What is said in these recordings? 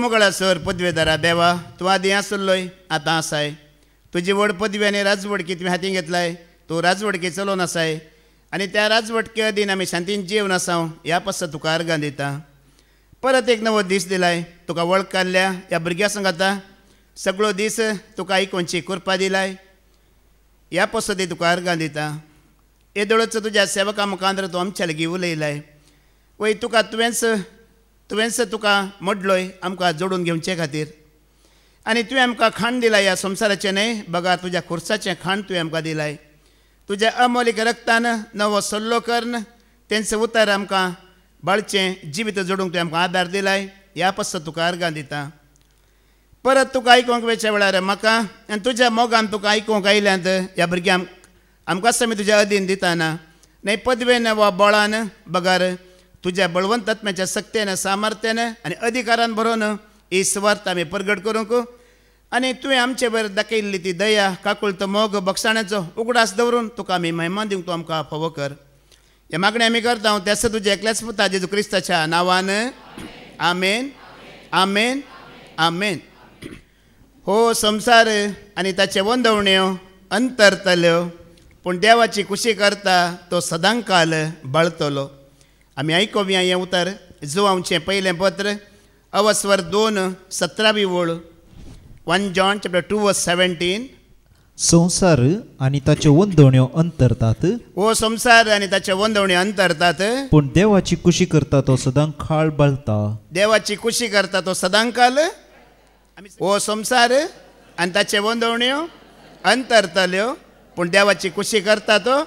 मोगळा sir पदवेदारा देवा तूं आदीं आसलोय आतां आसाय तुजी व्हड पदवी आनी राजवडकी तुवें हातीन घेतलाय तूं राजवडकी चलोवन आसाय आनी त्या राजवटके अधीन आमी शांतीन जीवन आसाव ह्या पासत तुका अर्गां दिता परत एक नवो दीस दिलाय तुका वळख काडल्या ह्या भुरग्यां सांगाता सगळो दीस तुका आयकोवची कृपा दिलाय ह्या पासत तुका अर्गां दिता येदोळच तुज्या सेवका मुखार तूं आमच्या लागीं उलयलाय वय तुका तुवेंच तुका मोडलोय आमकां जोडून घेवचे खातीर आनी तुवें आमकां खाण दिलाय ह्या संवसाराचें न्हय बगा तुज्या खुर्साचें खाण तुवें आमकां दिलाय तुज्या अमोलीक रक्तान नवो सल्लो कर्ण तेंचें उतर आमकां बाळचें जिवीत जोडूंक तुवें आमकां आदार दिलाय ह्या पासत तुका अर्गां दिता परत तुका आयकोंक वेच्या वेळार म्हाका आनी तुज्या मोगान तुका आयकोंक आयल्यांत ह्या भुरग्यांक आमकांच आमी तुज्या अधीन दिताना न्हय पदवेन वा बळान बगार तुज्या बळवंतात्म्याच्या सक्तेन सामर्थ्यान आनी अधिकारान भरोवन ही सुवार्थ आमी प्रगट करूंक आनी तुवें आमचे वर दाखयल्ली ती दया काकुळतो मोग बक्षाण्याचो उगडास दवरून तुका आमी महिमा दिवंक तूं आमकां फावो कर हे मागणें आमी करता त्यास तुज्या एकल्याच पुता जेजू क्रिस्ताच्या नांवान आमेन आमेन आमेन हो संवसार आनी ताचे वंदवण्यो अंतरतल्यो पूण देवाची खुशी करता तो सदांकाल बाळतलो आमी आयकोवया हें उतर जुवांवचें पयलें पत्र अवस्वर 2:17 ओळ 1 John chapter 2:17 संसार आनी ताच्यो वंदवण्यो अंतरतात हो संसार आनी ताच्यो वंदवण्यो अंतरतात पूण देवाची खुशी करता तो सदांकाळ बाळता देवाची खुशी करता तो सदांकाल हो संसार आनी ताच्यो वंदवण्यो अंतरतल्यो पूण देवाची खुशी करता तो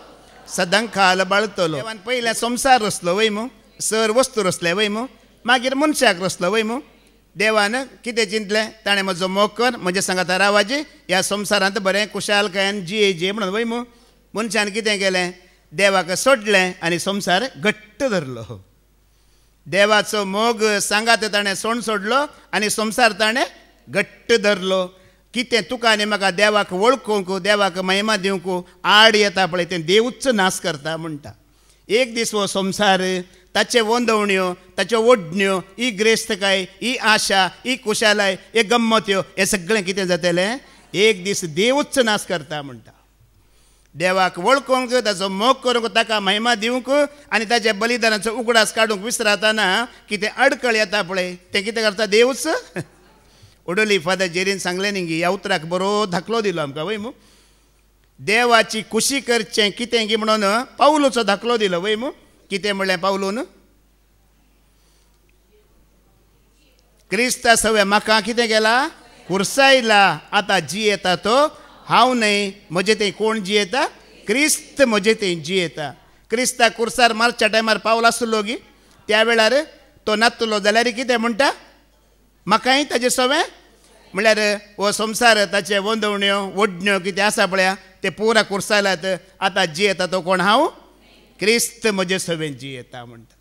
सदांकाळ बाळतलो देवान पयलें संसार रचलो वय मू सर वस्तू रचले वय मू मागीर मनशाक रचलो वय मू देवान कितें चिंतलें ताणें म्हजो मोग कर म्हजे सांगाता रावाजी ह्या संवसारांत बरें कुशालकायेन जिये म्हणून वय मू मनशान कितें केलें देवाक सोडलें आनी संवसार घट्ट धरलो देवाचो मोग सांगात ताणें सोडलो आनी संवसार ताणें घट्ट धरलो कितें तुका आनी म्हाका देवाक वळखूंक देवाक महिमा दिवंक आड येता पळय तें देवूच नाश करता म्हणटा एक दीस हो संवसार ताचे वंदवण्यो ताच्यो ओडण्यो ही ग्रेस्तकाय ही आशा ही कुशालाय हे गम्मत्यो हें सगळें कितें जातलें एक दीस देवूच नाश करता म्हणटा देवाक वळखूंक ताचो मोग करूंक ताका महिमा दिवंक आनी ताच्या बलिदानाचो उगडास काडूंक विसरताना कितें अडकळ येता पळय तें कितें करता देवूच ओडोली फादर जेरीन सांगलें न्ही ह्या उतराक बरो धाकलो दिलो आमकां वय मू देवाची खुशी करचें कितें गी म्हणून पावलोचो धाकलो दिलो वय मू कितें म्हणलें पावलून क्रिस्ता सवय म्हाका कितें केला कुर्सायला आतां जियेता तो हांव न्हय म्हजें तें कोण जियेता क्रिस्त म्हजें तें जियेता क्रिस्ता कुर्सार मारच्या टायमार पावलो आसलो गी त्या वेळार तो नातलो जाल्यार कितें म्हणटा म्हाकाय ताजे सवय म्हळ्यार हो संवसार ताचे वंदवण्यो ओडण्यो कितें आसा पळया ते पुरा कुर्सायलात आतां जियेता तो कोण हांव क्रिस्त म्हजे सवेन जियेता म्हणटा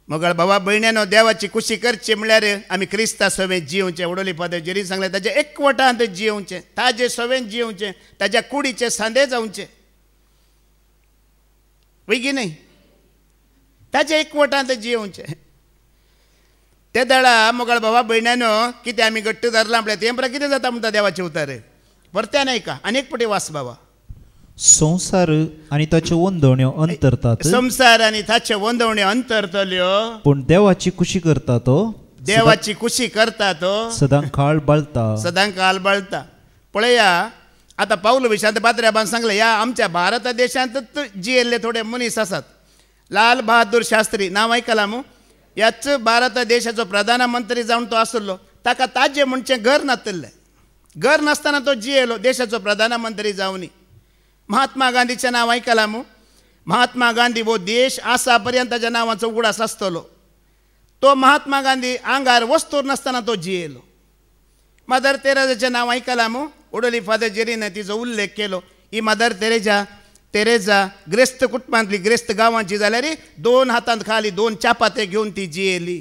मोगळ भावा भयण्यानो देवाची खुशी करची म्हळ्यार आमी क्रिस्ता सवेन जिवचें ओडोली फादर जेरी सांगलें ताजे एकवटांत जिवचें ताजे सवेन जिवचें ताज्या कुडीचे सांदे जावचें वय न्हय ताजे एकवटांत जिवचें ते दळा मोगळ भावा भयण्यानो कितें आमी घट्ट धरलां म्हळ्यार तें परत कितें जाता म्हणटा देवाचें उतर परत्यान आयका आनीक पटी वास बाबा संसार आनी ताच्यो वंदवण्यो अंतरतात संसार आनी ताच्यो वंदवण्यो अंतरतल्यो पूण देवाची खुशी करता तो देवाची खुशी करता तो सदांकाळ बाळता पळया आतां पावलो विशांत पात्र्याबान सांगलें ह्या आमच्या भारत देशांतच जियेल्ले थोडे मनीस आसात लाल बहादूर शास्त्री नांव आयकलां मू ह्याच भारत देशाचो प्रधानमंत्री जावन तो आसलो ताका ताजें म्हणचें घर नासलें घर नासतना तो जियेलो देशाचो प्रधानमंत्री जावनी महात्मा गांधीचें नांव आयकलां मू महात्मा गांधी वो देश आसा पर्यंत ताच्या नांवाचो उगडास आसतलो तो महात्मा गांधी आंगार वस्तूर नासतना तो जियेलो मदर तेरेजाचें नांव आयकलां मू ओडोली फादर जेरीन तिचो उल्लेख केलो ही मदर तेरेजा ग्रेस्त कुटुंबांतली ग्रेस्त गांवांची जाल्यार 2 हातांत खाली 2 चापाते घेवन ती जियेली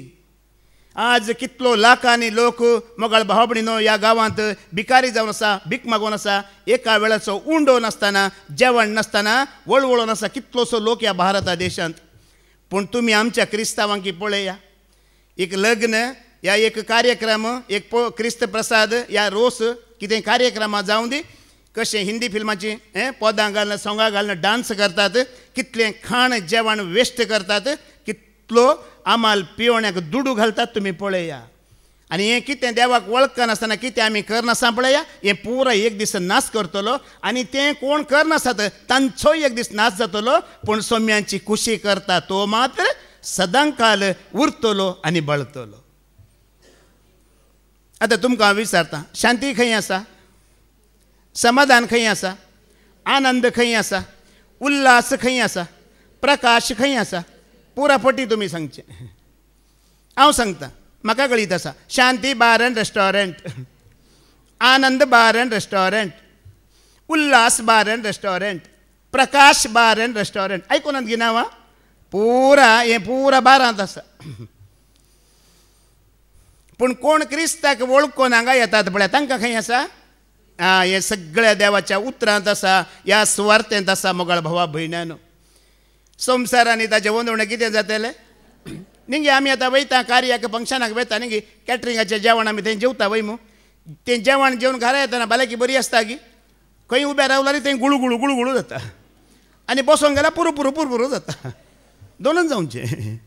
आज कितलो लाखांनी लोक मोगळ भाव भयणीनो ह्या गांवांत भिकारी जावन आसा भीक मागून आसा एका वेळाचो उंडो नासतना जेवण नासतना वळवळून आसा कितलोसो लोक ह्या भारत देशांत पूण तुमी आमच्या क्रिस्तांवांकी पळया एक लग्न या एक कार्यक्रम एक क्रिस्त प्रसाद या रोस कितें कार्यक्रमां जावं दी कशें हिंदी फिल्माची पदां घालून सोंगां घालून डान्स करतात कितलें खाण जेवण वेस्ट करतात कितलो आमाल पिवण्याक दुडू घालतात तुमी पळया आनी हें कितें देवाक वळखनासतना कितें आमी करनासा पळया हें पुरो एक दीस नाश करतलो आनी तें कोण करनासत तांचोय एक दीस नाश जातलो पूण सोम्यांची खुशी करता तो मात्र सदांकाल उरतलो आनी बळतलो. आतां तुमकां हांव विचारता शांती खंय आसा समाधान खंय आसा आनंद खंय आसा उल्हास खंय आसा प्रकाश खंय आसा पुरापटी तुमी सांगचें. हांव सांगता म्हाका कळीत आसा शांती बार एंड रेस्टॉरंट आनंद बार एंड रेस्टॉरंट उल्हास बार एंड रेस्टॉरंट प्रकाश बार एंड रेस्टॉरंट आयकुनात गी नांवां पुरा बारांत आसा. पूण कोण क्रिस्ताक वळखून हांगा येतात पळय तांकां खंय आसा हें सगळ्या देवाच्या उतरांत आसा ह्या सुवार्तेंत आसा मोगाळ भावा भयणानो. संवसारांनी ताचें वंदवणें कितें जातलें निंगे आमी आतां वयता कार्याक फंक्शनाक वयता न्ही कॅटरिंगाचें जेवण आमी थंय जेवता वय मू तें जेवण जेवन घरा येतना भलायकी बरी आसता गी खंय उबें रावल्यार थंय गुळगुळू जाता आनी बसोंक गेल्यार पुरू जाता दोनूच जावचें.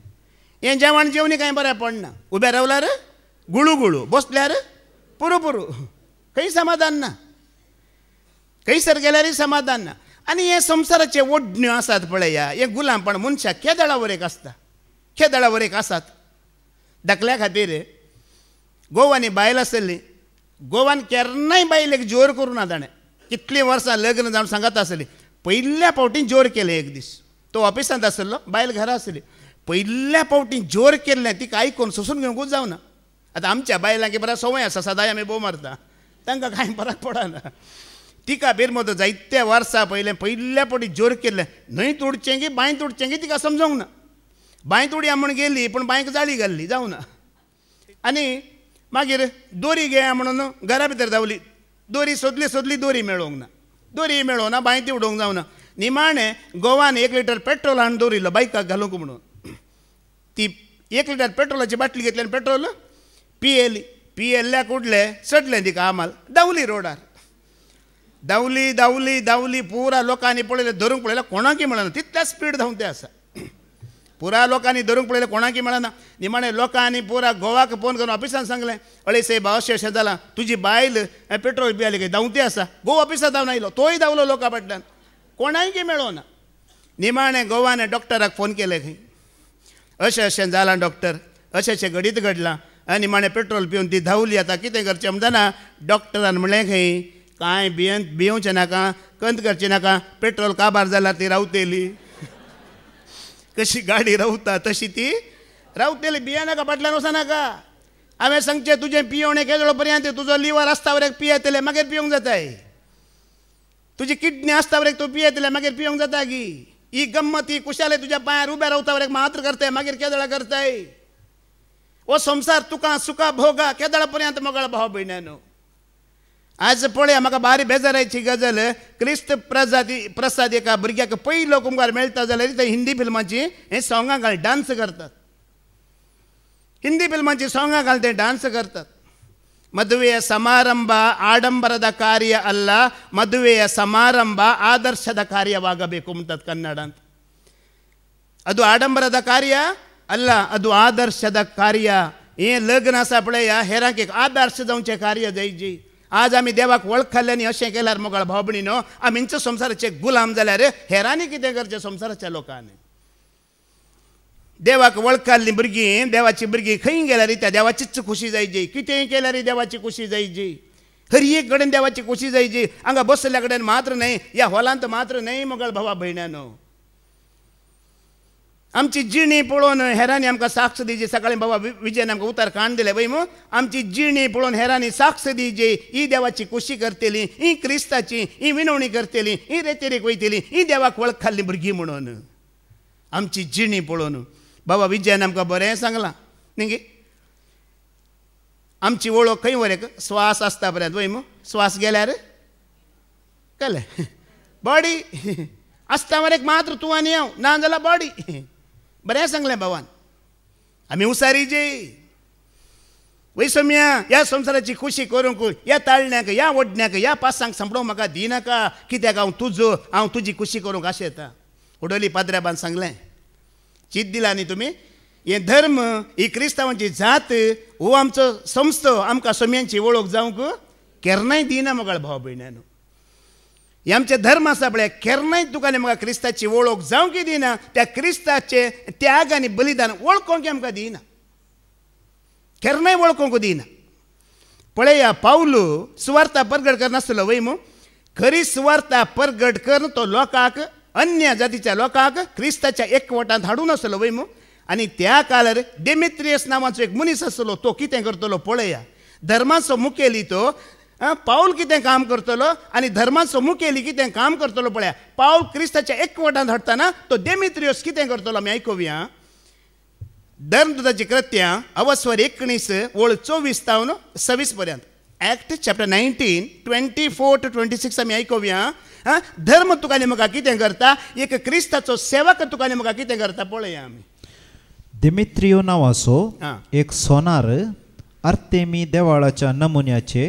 हें जेवण जेवणी कांय बरें पडना उबें रावल्यार गुळू बसल्यार पुरू खंय समाधान ना खंयसर गेल्यारय समाधान ना. आनी हे संवसाराचे ओडण्यो आसात पळया हें गुलामपण मनशाक केदळावर एक आसता केदळावर एक आसात. दाखल्या खातीर गोवानी बायल आसली गोवान केन्नाय बायलेक जोर करूं ना ताणें कितलीं वर्सां लग्न जावन सांगत आसली पयल्या फावटी जोर केलें एक दीस तो ऑफिसांत आसलो बायल घरा आसली पयल्या फावटी जोर केल्लें तिका आयकून सोंसून घेवंकूच जावना. आतां आमच्या बायलांक बरा संवय आसा सदांय आमी बोव मारता तांकां कांय फरक पडना तिका बेरमोद जायत्या वर्सां पयल्या फावटी जोर केल्लें न्हंय तुडचें गी बांय तुडचें गी तिका समजोंक ना. बांय तुडया म्हूण गेली पूण बांयक जाळी घाल्ली जावना. आनी मागीर दोरी घेया म्हणून घरा भितर धांवली दोरी सोदली दोरी मेळोना बांय ती उडोवंक जावना. निमाणें गोवान 1 लिटर पेट्रोल हाडून दवरिल्लो बायकाक घालूंक म्हणून ती 1 लिटर पेट्रोलाची बाटली घेतली आनी पेट्रोल पियेल्ल्या कुडले चडलें तिका आमाल धांवली रोडार धांवली पुरा लोकांनी पळयलें धरूंक पळयलें कोणाकय मेळना तितल्या स्पीड धांवते आसा पुरा लोकांनी धरूंक पळयलें कोणाकय मेळना. निमाणें लोकांनी पुरा गोवाक फोन करून ऑफिसान सांगलें अळे साहेब अशें जालां तुजी बायल पेट्रोल पियाली काय धांवते आसा गोवा ऑफिसांत धांवन आयलो तोय धांवलो लोकां फाटल्यान कोणायकय मेळोना. निमाणें गोवान डॉक्टराक फोन केलें खंय अशें जालां डॉक्टर अशें घडीत घडलां आनी निमाणें पेट्रोल पिवन ती धांवली. आतां कितें करचें म्हणटना डॉक्टरान म्हणलें खंय कांय भियोवचें नाका कंत करचें नाका पेट्रोल काबार जाल्यार ती रावतली कशी गाडी रावता तशी ती रावतली भियेनाका फाटल्यान वचनाका. हांवें सांगचें तुजें पियोवणें केदळो पर्यंत तुजो लिवर आसता वरेक पियेतलें मागीर पियोंक जाताय तुजी किडनी आसता वरेक तूं पियेतलें मागीर पियोंक जाता गी. ही गम्मत ही कुशाले तुज्या पांयार उबें रावता वरेक मात्र करताय मागीर केदळां करताय. हो संवसार तुका सुका भोगा केदळा पर्यंत मोगाळ भाव भयणानो. आज पळया म्हाका बारी बेजाराची गजाल क्रिस्त प्रसाद एका भुरग्याक पयलो कुंभार मेळटा जाल्यार ते हिंदी फिल्माची हे सोंगां घाल डान्स करतात हिंदी फिल्माची सोंगां घाल ते डान्स करतात. ಮದುವೆಯ ಸಮಾರಂಭ ಆಡಂಬರದ ಕಾರ್ಯ ಅಲ್ಲ ಮದುವೆಯ ಸಮಾರಂಭ ಆದರ್ಶದ ಕಾರ್ಯವಾಗಬೇಕು ಅಂತದ್ ಕನ್ನಡ ಅಂತ. ಅದು ಆಡಂಬರದ ಕಾರ್ಯ ಅಲ್ಲ ಅದು ಆದರ್ಶದ कार्य. हे लग्न आसा पळय ह्या हेरांक एक आदर्श जावचें कार्य जाय जी. आज आमी देवाक वळखल्ल्यानी अशें केल्यार मोगाळ भाव भयणीनो आमींचो संवसाराचे गुलाम जाल्यार हेरांनी कितें करचें संवसाराच्या लोकांनी. देवाक वळखल्लीं भुरगीं देवाची भुरगीं खंय गेल्यार त्या देवाचीच खुशी जायची कितेंय केल्यार देवाची खुशी जायची हर एक कडेन देवाची खुशी जायची. हांगा बसल्या कडेन मात्र न्हय ह्या हॉलांत मात्र न्हय मोगाळ भावा भयणानो. आमची जिणी पळोवन हेरांनी आमकां साक्ष दिवची. सकाळीं बाबा विजयान आमकां उतार काण दिलें पळय मू आमची जिणी पळोवन हेरांनी साक्ष दिवची ही देवाची खुशी करतली ही क्रिस्ताची ही विनवणी करतली ही रेतेरेक वयतली ही देवाक वळखल्लीं भुरगीं म्हणून आमची जिणी पळोवन बाबा विजयान आमकां बरें सांगलां न्ही. आमची वळख खंय वरेक स्वास आसता पर्यंत वय मू स्वास गेल्यार कळ्ळें बॉडी आसता वरेक मात्र तूं आनी हांव ना जाल्यार बॉडी. बरें सांगलें भावान आमी उसारी जे वय सोम्या ह्या संवसाराची खुशी करूंक ह्या ताळण्याक ह्या ओडण्याक ह्या पासांक सांपडोवंक म्हाका दिनाका कित्याक हांव तुजी खुशी करूंक आशें येता. उडोली पाद्र्याबान सांगलें चित दिला न्ही तुमी. हे धर्म ही क्रिस्तांवांची जात हो आमचो संस्थो आमकां सोम्यांची वळख जावंक केन्नाय दिना मोगाळ भाव भयण्यानो. हे आमचे धर्म आसा पळय केन्नाय तुका आनी म्हाका क्रिस्ताची वळख जावंक दिना. त्या क्रिस्ताचे त्याग आनी बलिदान वळखोंक आमकां दिना केन्नाय वळखोंक दिना. पळया पावलू सुवार्ता परगट करनासलो वय मू खरी सुवार्ता परगट कर तो लोकांक अन्य जातीच्या लोकांक क्रिस्ताच्या एकवटांत हाडून आसलो वय मू. आनी त्या काळार डेमेत्रियस नांवाचो एक मनीस आसलो तो कितें करतलो पळया. धर्माचो मुखेली तो पाऊल कितें काम करतलो आनी धर्माचो मुखेली कितें काम करतलो पळया. पाऊल क्रिस्ताच्या एकवटांत हाडटाना तो डेमेत्रियस कितें करतलो आमी आयकुया. धर्मदूताची कृत्यां अवस्वर 19 ओळ 24 तावन 26 पर्यंत. ॲक्ट चॅप्टर 19 24 to 26 आमी आयकुया. धर्म तुका आनी म्हाका कितें करता. एक क्रिस्ताचो सेवक तुका आनी म्हाका कितें करता पळया आमी. दिमित्रियो नावाचो एक सोनार आर्तेमी देवाळाच्या नमुन्याचे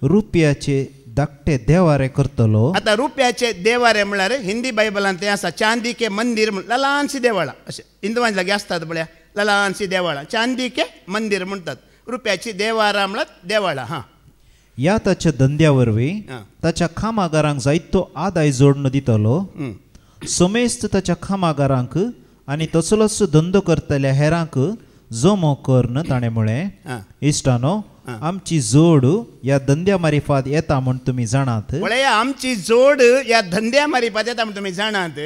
रुपयाचे धाकटे देवारे करतलो. आता रुपयाचे देवारे म्हळ्यार हिंदी बायबलांत ते आसा चांदी के मंदिर ल्हानशी देवळां अशें हिंदुवांचे लागीं आसतात पळया ल्हानशी देवळां चांदी के मंदिर म्हणटात. रुपयाची देवारां म्हळ्यार देवळां. हां या ताच्या धंद्या वरवीं ताच्या कामागारांक जायतो आदाय जोडून दितलो. समेस्त ताच्या कामागारांक आनी तसलोच धंदो करतल्या हेरांक जमो करन ताणें म्हळें. इश्टानो आमची जोड या धंद्या मारिफात येता म्हण तुमी जाणात. पळया आमची जोड या धंद्या मारिफात येता म्हण तुमी जाणात.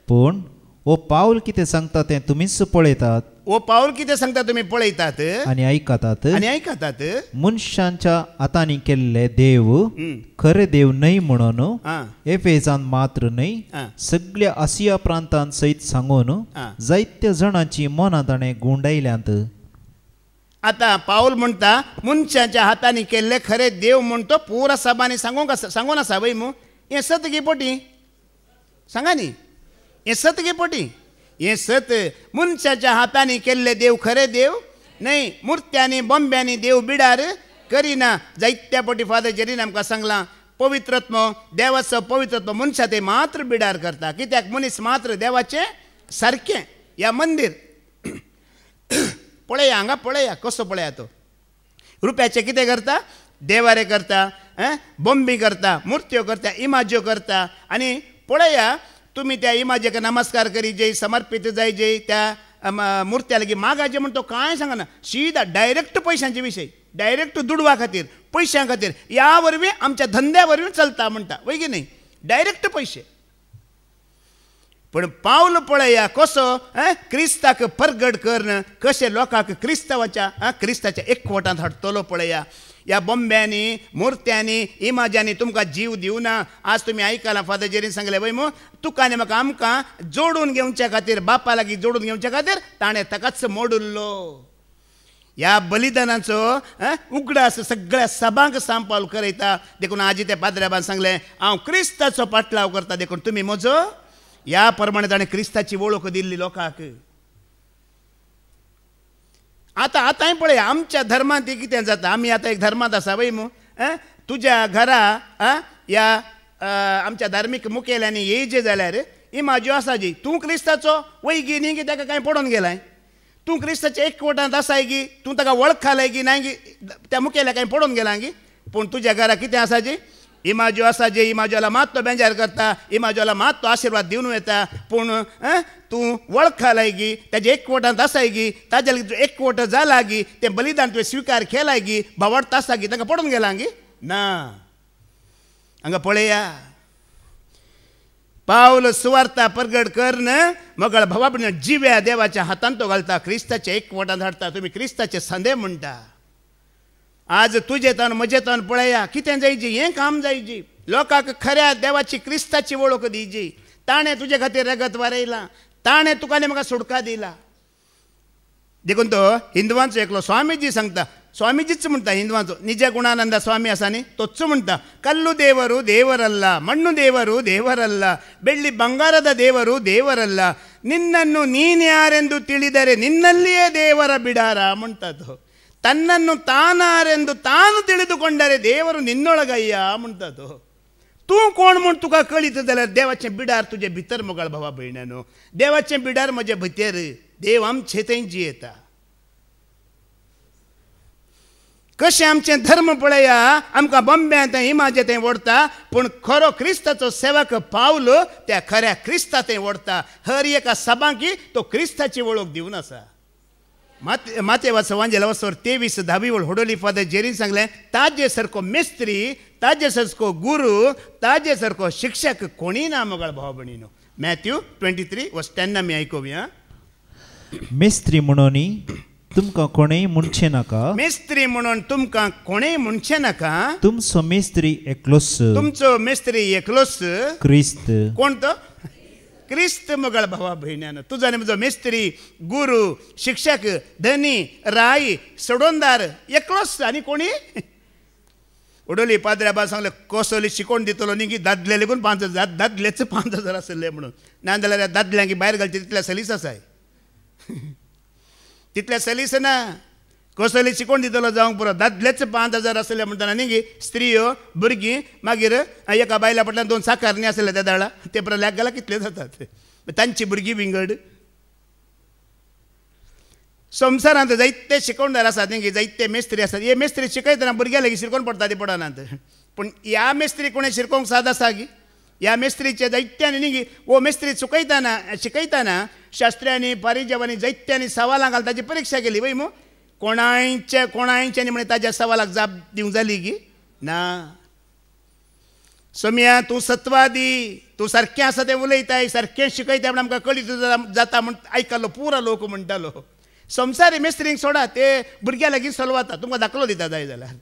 पूण ओ पाऊल कितें सांगता तें तुमीच पळयतात. ओ पाऊल कितें सांगता तुमी पळयतात आनी आयकतात. मनशांच्या हातांनी केल्ले देव खरे देव न्हय म्हणून एफेजान मात्र न्हय सगळ्या आसिया प्रांतांत सयत सांगून जायत्या जाणांची मनां ताणें गुंडायल्यांत. आता पाऊल म्हणटा मनशांच्या हातांनी केल्ले खरे देव म्हणतो पुरा सभांनी सांगून आसा वय मू. हें सत गे पोटी सांगा न्ही. हें सत गे पोटी. हें सत मनशाच्या हातांनी केल्ले देव खरे देव न्हय. मुर्त्यांनी बॉम्ब्यांनी देव बिडार करिना. जायत्या पटी फादर जेरीन आमकां सांगलां पवित्रत्व देवाचो पवित्रत्व मनशा ते मात्र बिडार करता. कित्याक मनीस मात्र देवाचें सारकें. ह्या मंदीर पळया हांगा पळया कसो पळया तो. रुपयाचे कितें करता देवारे करता बॉम्बी करता मुर्त्यो करता इमाज्यो करता. आनी पळया तुमी त्या इमाजेक नमस्कार करी जे समर्पित जाय जे त्या मुर्त्या लागीं मागाचे म्हण तो कांय सांगना. सीदा डायरेक्ट पयशांचे विशय डायरेक्ट दुडवा खातीर पयशां खातीर ह्या वरवीं आमच्या धंद्या वरवीं चलता म्हणटा वय की न्ही. डायरेक्ट पयशे. पण पावल पळया कसो क्रिस्ताक परगट करन कशे लोकांक क्रिस्ताच्या एकवटांत हाडटलो पळया. ह्या बॉम्ब्यांनी मुर्त्यांनी इमाजांनी तुमकां जीव दिवना. आज तुमी आयकलां फादर जेरीन सांगलें वय मू तुका आनी म्हाका आमकां जोडून घेवच्या खातीर बापा लागीं जोडून घेवच्या खातीर ताणें ताकाच मोडुल्लो. ह्या बलिदानाचो उगडास सगळ्या सभांक सांपावल करयता. देखून आजी त्या पाद्र्याबान सांगलें हांव क्रिस्ताचो पाटलाव करता देखून तुमी म्हजो. ह्या प्रमाणे ताणें क्रिस्ताची वळख दिल्ली लोकांक. आतां पळय आमच्या धर्मांत कितें जाता. आमी आतां एक धर्मांत आसा वय मू. तुज्या घरा ह्या आमच्या धार्मीक मुखेल्यांनी येयचे जाल्यार इमाज्यो आसा जी तूं क्रिस्ताचो वय गी न्ही गी ताका कांय पडोवन गेलाय. तूं क्रिस्ताच्या एकवटांत आसाय गी तूं ताका वळखलाय गी नाय गी त्या मुखेल्या कांय पडोवन गेला गी. पूण तुज्या घरा कितें आसा जी इमाज्यो आसा जे इमाजोला मात तो बेजार करता इमाजोला मात तो आशिर्वाद दिवन येता. पूण तूं वळखलाय गी ताजे एकवटांत आसाय गी ताज्या लागीं एकवट जाला गी तें बलिदान तुवें स्विकार केलाय गी भावार्थ आसा गी ताका पडोवन गेला गी ना. हांगा पळया पावल सुवार्ता परगट करन मोगळ भावा भयण जिव्या देवाच्या हातांत तो घालता. क्रिस्ताच्या एकवटांत हाडटा. तुमी क्रिस्ताचे संदे म्हणटा. आज तुजे तन म्हजे तन पळया कितें जायची हें काम जायची. लोकांक खऱ्या देवाची क्रिस्ताची वळख दिवची. ताणें तुजे खातीर रगत वारयलां. ताणें तुका आनी म्हाका सुटका दिला. देखून तो हिंदुवांचो एकलो स्वामीजी सांगता. स्वामीजीच म्हणटा हिंदुवांचो निज गुणानंद स्वामी आसा न्ही तोच म्हणटा कल्लू देವರು ದೇವರಲ್ಲ ಮಣ್ಣು ದೇವರು ದೇವರಲ್ಲ ಬೆಳ್ಳಿ ಬಂಗಾರದ ದೇವರು ದೇವರಲ್ಲ ನಿನ್ನನ್ನು ನೀನ್ಯಾರೆಂದು ತಿಳಿದರೆ ನಿನ್ನಲ್ಲಿಯೇ ದೇವರ ಬಿಡಾರ म्हणटा तो. ತನ್ನನ್ನು ತಾನಾರೆಂದು ತಾನು ತಿಳಿದುಕೊಂಡರೆ ದೇವರು ನಿನ್ನೊಳಗಯ್ಯ म्हणतो. तू कोण म्हण तुका कळीत जाल्यार देवाचें बिडार तुजे भितर मोगाळ भावा भयणानो. देवाचें बिडार म्हजे भितर देव आमचे थंय जियेता. कशें आमचें धर्म पळया आमकां बॉम्ब्या थंय इमाजे थंय ओडता, पूण खरो क्रिस्ताचो सेवक पावलो त्या खऱ्या क्रिस्ता थंय ओडता. हर एका सभांकी तो क्रिस्ताची वळख दिवन आसा. माते वाचो वांजेला वचोर 23:10 होडोली फादर जेरीन सांगलें, ताजे सारको मेस्त्री, ताजे सारको गुरू, ताजे सारको शिक्षक कोणी ना मोगाळ भाव भयणीनो. मॅथ्यू 23:10 आमी आयकुया. मेस्त्री म्हणून तुमकां कोणेय म्हणचे नाका. मेस्त्री म्हणून तुमकां कोणेय म्हणचे नाका. तुमचो मेस्त्री एकलोच. तुमचो मेस्त्री एकलोच क्रिस्त. कोण तो? क्रिस्त मोगाळ भावा भयण्यान. तुजो आनी म्हजो मेस्त्री, गुरू, शिक्षक, धनी, राई, सोडोनदार एकलोच आनी कोणी. उडोली पाद्र्या बा सांगलें कसोली शिकोवन दितलो न्ही, दादले लेगून 5,000, दादलेच 5,000 आसले म्हणून. नाजाल्यार दादल्यांक भायर घालचे तितल्या सलीस आसाय. तितल्या सलीस ना. कसोली शिकोवन दितलो जावंक पुरो, दादलेच 5,000 आसले म्हणटाना न्ही. स्त्रियो, भुरगीं, मागीर एका बायला फाटल्यान 2 साकार न्ही आसले त्या दाळा, ते प्रल्याक गेला कितले जातात. तांची भुरगीं विंगड. संवसारांत जायते शिकोवणदार आसात न्ही, जायते मेस्त्री आसात. हे मेस्त्री शिकयतना भुरग्यां लागीं शिरकोवन पडटा ती पडनात. पूण ह्या मेस्त्री कोणें शिरकोवंक साद आसा गी. ह्या मेस्त्रीचे जायत्यांनी न्ही वो मेस्त्री शिकयतना शास्त्र्यांनी, पारिजावांनी जायत्यांनी सवालां घालता ताची परीक्षा केली वय मो. कोणायच्यांनी म्हणे ताज्या सवालाक जाप दिवंक जाली गी ना. सोम्या तूं सत्वादी, तूं सारकें आसा तें उलयताय, सारकें शिकयता म्हण आमकां कळीत जाता म्हण आयकल्लो पुरो लोक म्हणटालो. संवसारी मेस्त्रींक सोडा, ते भुरग्यां लागीं सलवाता. तुमकां दाखलो दिता जाय जाल्यार.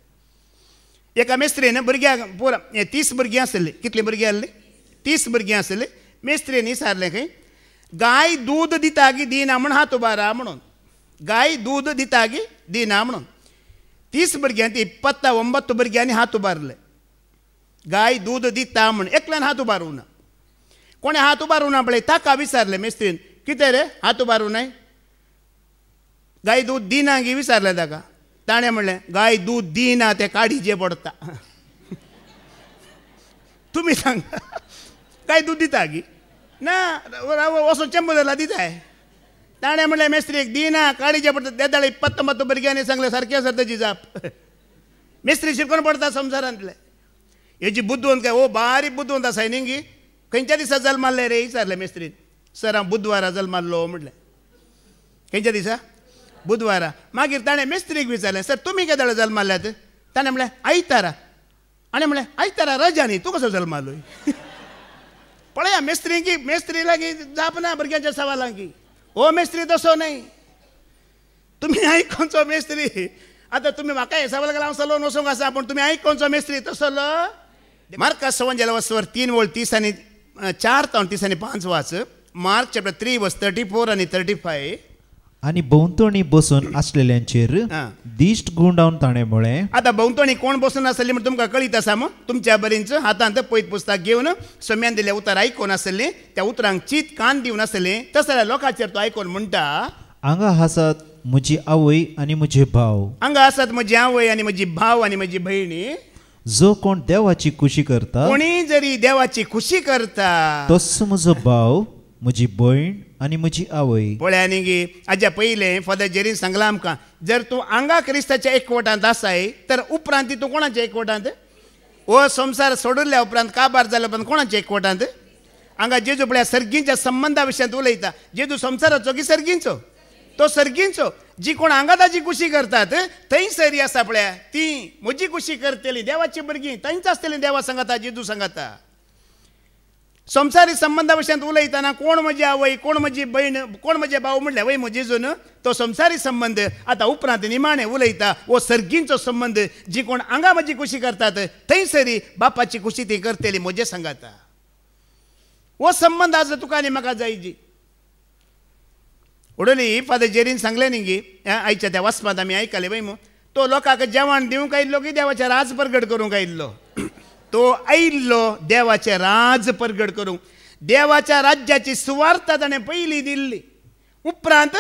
एका मेस्त्रीन भुरग्यांक पुरो 30 भुरगीं आसली. कितली भुरगीं आसली? 30 भुरगीं आसली. मेस्त्रीन विचारलें खंय, गाय दूद दिता गी दिना म्हण हात उबारा म्हणून. गाय दूद दिता गी दिना म्हणून. 30 भुरग्यांनी 29 भुरग्यांनी हात उबारले. गाय दूद दिता म्हण एकल्यान हात उबारूं ना. कोणें हात उबारूं ना पळय ताका विचारलें मेस्त्रीन, कितें रे हात उबारूं नाय? गाय दूद दिना गी विचारलें ताका. ताणें म्हणलें गाय दूद दिना तें काडीचें पडटा. तुमी सांगा, गाय दूद दिता गी ना, वचून चेंबूरला दिताय. ताणें म्हणलें मेस्त्रीक दिना काडीचें पडटा. त्या दाळे 29 भुरग्यांनी सांगलें सारकें आसा ताची जाप. मेस्त्री शिरकोवन पडटा संवसारांतले. हेजी बुद्दवंत काय ओ बारीक बुद्दवंत आसाय न्ही गी. खंयच्या दिसा जल्माल्ले रे विचारलें मेस्त्रीन. सर हांव बुधवारा जल्माल्लो म्हणलें. खंयच्या दिसा? बुधवारा. मागीर ताणें मेस्त्रीक विचारलें, सर तुमी केदळे जल्माल्यात? ताणें म्हणलें आयतारा. आनी म्हणलें आयतारा रजा न्ही, तूं कसो जल्मालोय? पळया मेस्त्री लागीं जाप ना भुरग्यांच्या सवालांक. ओ मेस्त्री तसो न्हय. तुमी आयकोनचो मेस्त्री. आतां तुमी म्हाका हे सवाल केला हांव सलोवन वचूंक आसा, पूण तुमी आयकोनचो मेस्त्री तसलो. मार्कास सवंजेला वचवर 3:30 आनी 4 तावन 30 आनी 5 वाच. मार्क चॅप्टर 3:34 आनी 35. आणि भोवतणी बसून असलेल्यांचेर दिश्ट गुंडावन ताणें म्हळें. आतां भोवतणी कोण बसून आसली म्हण तुमकां कळीत आसा मग. तुमच्या बरींच हातांत पयत पुस्तक घेवन सोम्यान दिलें उतर आयकोन आसलें. त्या उतरांक चीत कान दिवन आसलें. तस जाल्यार लोकांचेर तो आयकोन म्हणटा, हांगा आसात म्हजी आवय आनी म्हजे भाव. हांगा आसात म्हजी आवय आनी म्हजी भाव आनी म्हजी भयणी. जो कोण देवाची खुशी करता, कोणी जरी देवाची खुशी करता, तसो म्हजो भाव, म्हजी भयण आनी म्हजी आवय. पळया न्ही गे, हाज्या पयलें फादर जेरीन सांगलां आमकां, जर तूं हांगा क्रिस्ताच्या एकवटांत आसाय तर उपरांत तूं कोणाच्या एकवटांत? हो संवसार सोडिल्ल्या उपरांत काबार जाल्या उपरांत कोणाच्या एकवटांत? हांगा जेजू पळया सर्गींच्या संबंदा विशयांत उलयता. जेजू संवसाराचो की सर्गींचो? तो सर्गींचो. जी कोण हांगा ताची खुशी करतात थंय सरी आसा पळया, ती म्हजी खुशी करतली. देवाची भुरगीं थंयच आसतलीं. देवा सांगता, जेजू सांगता. संवसारी संबंदा विशयांत उलयतना कोण म्हजी आवय, कोण म्हजी भयण, कोण म्हजे भाव म्हणल्या वय जेजून, तो संवसारी संबंद. आतां उपरांत निमाणें उलयता वो सर्गींचो संबंद. जी कोण हांगा म्हजी खुशी करतात थंय सरी बापाची खुशी ती करतली म्हजे सांगता. वो संबंद आज तुका आनी म्हाका जाय जी. उडोली फादर जेरीन सांगलें न्ही गी, आयच्या त्या वाचपांत आमी आयकलें वय मो. तो लोकांक जेवण दिवंक आयिल्लो की देवाचें राज प्रगट करूंक आयिल्लो? तो आयिल्लो देवाचें राज प्रगट करूंक. देवाच्या राज्याची सुवार्ता ताणें पयली दिल्ली. उपरांत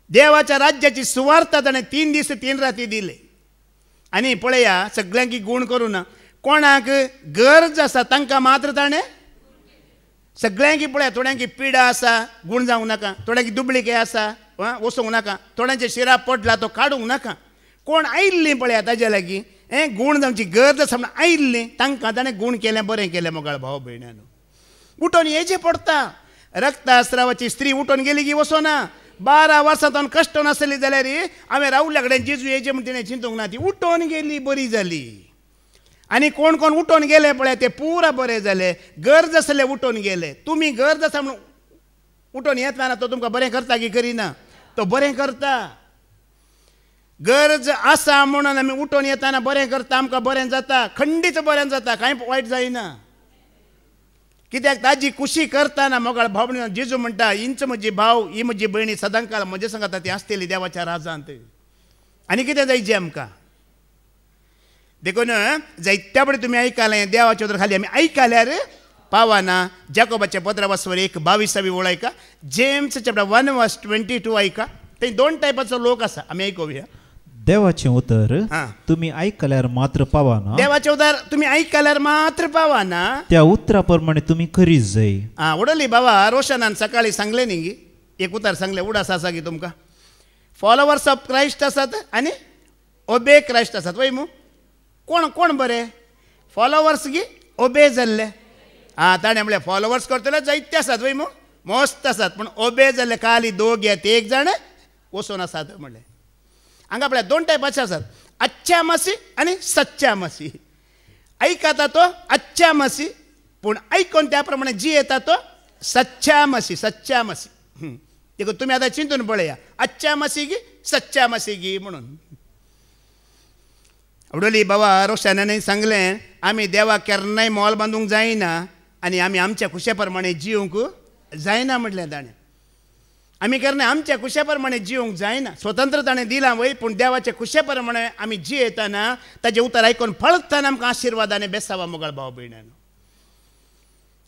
देवाच्या राज्याची सुवार्ता ताणें 3 दीस 3 राती दिले. आनी पळया सगळ्यांकी गूण करून कोणाक गरज आसा तांकां मात्र ताणें सगळ्यांकी पळया. थोड्यांकी पिडा आसा गूण जावंक नाका, थोड्यांकी दुबळिके आसा वसूंक नाका, थोड्यांचे शिरा पडला तो काडूंक नाका. कोण आयिल्लीं पळया ताजे लागीं गूण जावची गरज आसा म्हणून आयिल्लीं तांकां ताणें गूण केलें, बरें केलें. मोगाळ भाव भयण्यानो, उठोन येचें पडटा. रक्तास्रावाची स्त्री उठोन गेली की वचोना. 12 वर्सांतून कश्ट नासली जाल्यार हांवें राहुल्या कडेन जेजू येचें म्हण तिणें चिंतूंक ना. ती उठोन गेली, बरी जाली. आनी कोण कोण उठोन गेले पळय ते पुरा बरें जाले. गरज आसले उठोन गेले. तुमी गरज आसा म्हणून उठोन येतना तो तुमकां बरें करता की करिना? तो बरें करता. गरज आसा म्हणून आमी उठोन येताना बरें करता, आमकां बरें जाता, खंडीत बरें जाता, कांय वायट जायना. कित्याक ताजी खुशी करतना मोगाळ भावणे जेजू म्हणटा, इंच म्हजी भाव, ही म्हजी भयणी सदांकाळ म्हजे सांगाता ती आसतली देवाच्या राजांत. आनी कितें जायचें आमकां? देखून जायत्या बरें तुमी आयकलें देवाचे उतर खाली आमी आयकल्यार पावना. जाकोबाच्या पत्रा वाचवर 1:22 ओळ ऐका. जेम्स चॅप्टर 1:22 ऐका. थंय 2 टायपाचो लोक आसा, आमी आयकुया. देवाचें उतर तुम्ही ऐकल्यार मात्र पावाना. देवाचें उतर तुमी आयकल्यार मात्र पावाना. त्या उतरा प्रमाणे तुम्ही करीत जाय. उडली बाबा रोशनान सकाळी सांगले न्ही, एक उतर सांगले उडास आसा की तुमकां. फॉलोवर्स ऑफ क्रायस्ट आसात आनी ओबे क्रायस्ट आसात. वय मू कोण कोण बरे? फॉलोवर्स की ओबे जाल्ले. ताणें म्हणलें फॉलोवर्स करतले जायते आसात वय मू, मस्त आसात, पूण ओबे जाल्ले खाली 2 येत, 1 जाण वचून आसात म्हणलें. हांगा पळय 2 टायपाचे आसात, अच्छा मसी आनी सच्चा मसी. ऐकता तो अच्छा मसी, पूण ऐकून त्या प्रमाणे जी येता तो सच्चा मसी. सच्चा मसी देखून तुमी आतां चिंतून पळया, अच्छा मसी गी सच्चा मसी गी म्हणून. आवडली बाबा रोशनाने सांगलें आमी देवाक केन्नाय मोल बांदूंक जायना आनी आमी आमच्या खुशे प्रमाणे जिवंक जायना म्हटलें ताणें. आमी केन्ना आमच्या खुशे प्रमाणे जिवंक जायना. स्वतंत्र ताणें दिलां वय, पूण देवाच्या खुशे प्रमाणे आमी जियेतना ताजें उतर आयकून फळतना आमकां आशिर्वादाने बेसावा मोगाळ भाव भयण्यानो.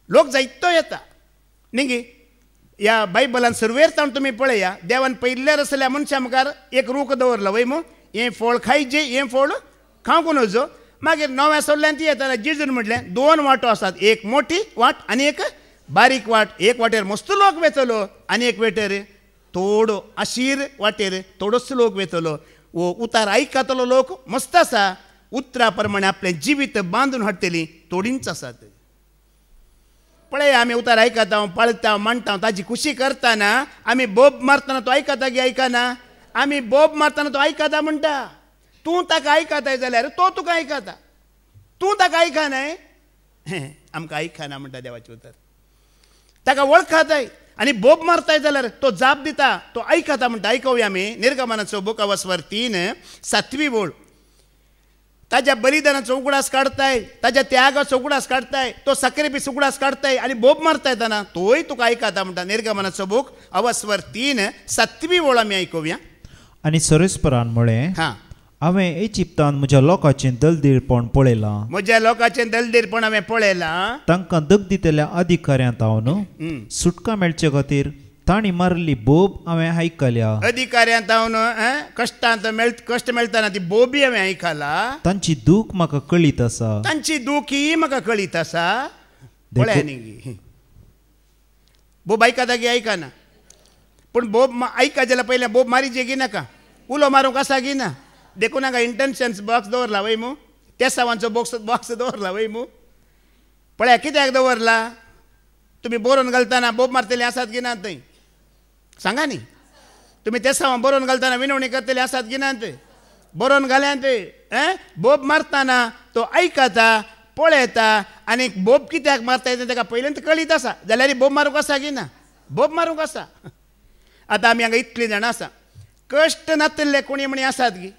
लोक जायतो येता न्ही. ह्या बायबलान सुरवेर तुमी पळया, देवान पयल्यार आसल्या मनशा मुखार एक रूख दवरलो वय मू, हें फळ खायचें, हें फळ खावंक नजो. मागीर नव्या सोडल्यान ती येताना जेजून म्हटलें 2 वाटो आसात, एक मोठी वाट आनी एक बारीक वाट. एक वाटेर मस्त लोक वेचलो आनी एक वाटेर थोडो आशीर वाटेर थोडोच लोक वेचलो. वो उतार आयकतलो लोक मस्त आसा, उतरा प्रमाणे आपलें जिवीत बांदून हाडटलीं थोडींच आसात. पळय आमी उतार आयकता, पळता, मांडटा, ताजी खुशी करतना आमी बोब मारतना तो आयकता की आयकना? आमी बोब मारतना तो आयकता म्हणटा. तूं ताका आयकताय जाल्यार तो तुका आयकता. तूं ताका आयकनाय आमकां आयकना म्हणटा देवाचें उतर. ताका वळखताय आनी बोब मारताय जाल्यार तो जाप दिता, तो आयकता म्हणटा. आयकूया आमी निर्गमनाचो बुक वाचवर 3:7 ओळ. ताज्या बलिदानाचो उगडास काडताय, ताज्या त्यागाचो उगडास काडताय, तो साखरेपी उगडास काडताय आनी बोब मारताय ताना तोय तुका आयकता म्हणटा. निर्गमनाचो बुक वाचवर 3:7 ओळ आमी आयकूया. आनी सरेस्परान म्हळें, हांवें इजिप्तान म्हज्या लोकांचें दलदीरपण पळयलां. म्हज्या लोकांचें दलदीरपण हांवें पळयलां. तांकां दग दितल्या अधिकाऱ्यांत हांव न्हू सुटका मेळचे खातीर तांणी मारली बोब हांवें आयकल्या. अधिकाऱ्यांत हांव कश्टांत कश्ट मेळटाना ती बोबी हांवें आयकला. तांची दूख म्हाका कळीत आसा. तांची दूख ही म्हाका कळीत आसा. पळय न्ही, बोब आयकता की आयकना? पूण बोब आयका जाल्यार पयलें बोब मारीचे की नाका? उलो मारूंक आसा की ना? देखून हांगा इंटेन्शन्स बॉक्स दवरला वय मू, तेसावांचो बॉक्स दवरला वय मू. पळया कित्याक दवरला? तुमी बरोवन घालतना बोब मारतले आसात की ना थंय? सांगा न्ही. तुमी तेसावां बरोवन घालतना विनवणी करतले आसात की ना? बरोवन घाल्यांत बोब मारतना तो आयकता, पळयता आनी बोब कित्याक मारता तें ताका पयलींच कळीत आसा जाल्यार बोब मारूंक आसा की ना? बोब मारूंक आसा. आतां आमी हांगा इतलीं जाणां आसा, कश्ट नातले कोणी म्हणी आसात गी?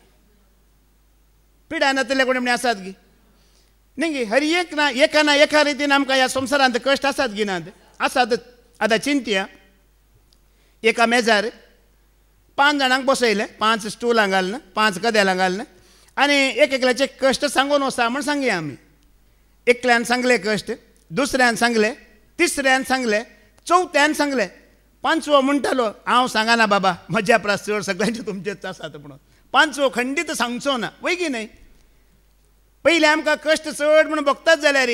पिडा नातले कोणी म्हणी आसात गी? न्ही. हर एक ना एका रितीन आमकां ह्या संवसारांत कश्ट आसात की ना? आसात. आतां चिंतया, एका मेजार 5 जाणांक बसयले, 5 स्टुलां घालून, 5 कदेलां घालून आनी एकल्याचे कश्ट सांगून वचा म्हण सांगया आमी. एकल्यान सांगले कश्ट, दुसऱ्यान सांगले, तिसऱ्यान सांगले, चवथ्यान सांगले, पांचवो म्हणटालो हांव सांगना बाबा म्हज्या प्रास चड सगळ्यांचे तुमचेच आसात म्हणून पांचवो खंडीत सांगचो ना वय की नाही. पयलीं आमकां कश्ट चड म्हणून बघतात जाल्यार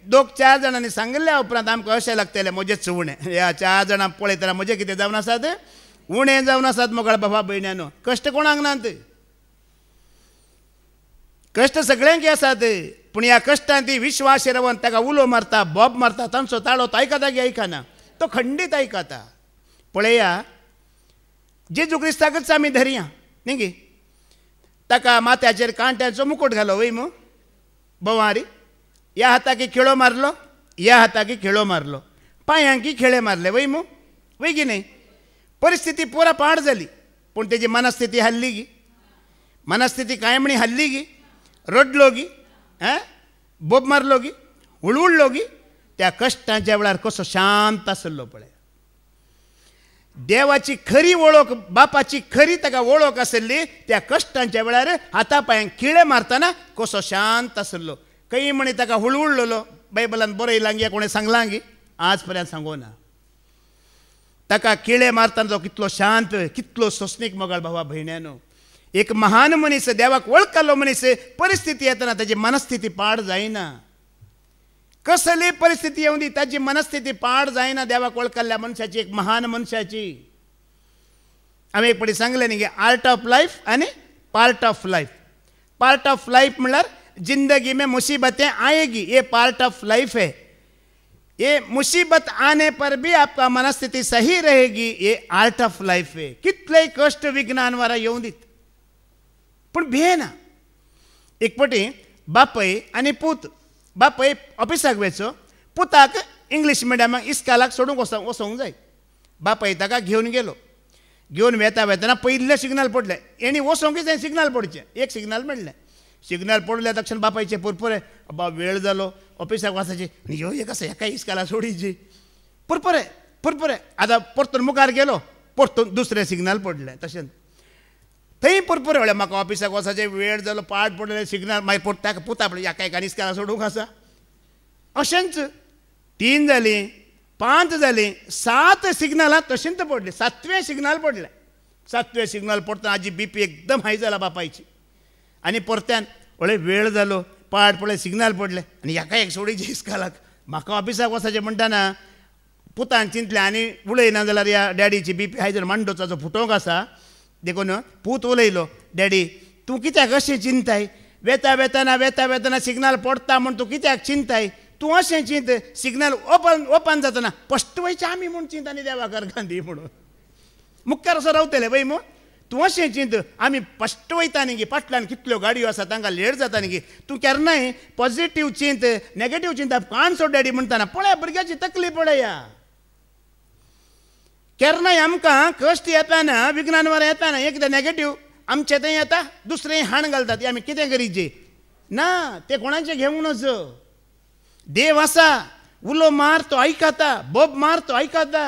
2-4 जाणांनी सांगिल्ल्या उपरांत आमकां अशें लागतलें म्हजेंच उणें. ह्या 4 जाणां पळयतना म्हजें कितें जावन आसात उणें जावन आसात मोकळ बाबा भयण्यानो. कश्ट कोणाक नात, कश्ट सगळ्यांक आसात. पूण ह्या कश्टांत ती विश्वासी रावन ताका उलो मारता बोब मारता तांचो ताळो तो आयकता की आयकना, तो खंडीत आयकता. पळया जेजू क्रिस्ताकच आमी धरया न्ही गे. ताका माथ्याचेर कांट्याचो मुकुट घालो वय मू बोवारी. ह्या हाताकी खिळो मारलो, ह्या हाताकी खिळो मारलो, पांयांकी खिळे मारले वय मू वय की नाही. परिस्थिती पुरा पाड जाली पूण तेजी मनस्थिती हल्ली गी. मनस्थिती कायमणी हल्ली गी. रडलो गी, बोब मारलो गी, हुळहुळलो गी. त्या कश्टांच्या वेळार कसो शांत आसलो पळय. देवाची खरी वळख बापाची खरी ताका वळख आसली त्या कश्टांच्या वेळार हाता पांयांक खिळे मारतना कसो शांत आसलो. खंय म्हणी ताका हुळहुळलो बायबलांत बरयलां गे कोणें सांगलां गे आज पर्यंत सांगोना. ताका खिळे मारतना तो कितलो शांत कितलो सोंसणीक मोगाळ भावा भयण्यानो. एक महान मनीस देवाक वळखलो मनीस परिस्थिती येतना ताची मनस्थिती पाड जायना. कसली परिस्थिती येऊन दी ताची मनस्थिती पाड जायना देवाक वळखल्या मनशाची एक महान मनशाची. हांवें एक फावटी सांगलें न्ही गे आर्ट ऑफ लायफ आनी part of life. Part of life म्हणल्यार जिंदगी में मुसीबतें आएगी ये पार्ट ऑफ लाइफ है. ये मुसीबत आने पर भी आपका मनस्थिति सही रहेगी ये आर्ट ऑफ लाइफ है. कितले कष्ट विज्ञान वारा येऊन दीत पूण भियेना. एक फावटी बापय आनी पूत. बापय ऑफिसाक वयचो, पुताक इंग्लीश मिडियमाक इस्कालाक सोडूंक वचोंक जाय. बापय ताका घेवन गेलो. घेवन वेतना पयलें सिग्नल पडलें. हेणी वचोंकूच जाय सिग्नल पडचें. एक सिग्नल मेळ्ळें. सिग्नल पडल्या तक्षण बापायचे पुरपुरे अब्बा वेळ जालो ऑफिसाक वचाचे आनी ह्यो एक आसा हेका इस्काला सोडीची पुरपुरे पुरपुरे. आतां परतून मुखार गेलो परतून दुसरें सिग्नल पडलें. तशें थंय पुरपुरे म्हळ्यार म्हाका ऑफिसाक वचाचे वेळ जालो पाड पडलें सिग्नल मागीर ताका पुता पडलें हेका एकान इस्काला सोडूंक आसा. अशेंच 3 जालीं 5 जालीं 7 सिग्नलां तशींच पडलीं. 7वें सिग्नल पडलें. 7वें सिग्नल पडतना हाजी BP एकदम हाय जाला बापायची. आनी परत्यान पळय वेळ जालो पाड पळय सिग्नल पडलें आनी हेका एक सोडीची इस्कालाक म्हाका ऑफिसाक वचाचें म्हणटाना पुतान चिंतलें आनी उलयना जाल्यार ह्या डॅडीची BP हाय जर मांडोचाचो फुटोंक आसा. देखून पूत उलयलो डॅडी तूं कित्याक अशें चिंताय. वेतना सिग्नल पडटा म्हूण तूं कित्याक चिंताय. तूं अशें चिंत सिग्नल ओपन जातना फस्ट वयचें आमी म्हूण चिंत आनी देवाकार गांधी म्हणून मुखार असो रावतले वय मू. तूं अशें चिंत आमी फस्ट वयता न्ही गे फाटल्यान कितल्यो गाडयो आसा तांकां लेट जाता न्ही गे. तूं केन्नाय पॉझिटीव चिंत नॅगेटीव चिंता काण सोड डॅडी म्हणटाना पळय भुरग्याची तकली पळया. केन्नाय आमकां कश्ट येताना विज्ञान वार येताना एकदां नॅगेटीव आमचें तें येता दुसरें हाण घालतात आमी कितें करीचें ना. तें कोणाचें घेवंक नजो. देव आसा उलो मार तो आयकता बोब मार तो आयकता.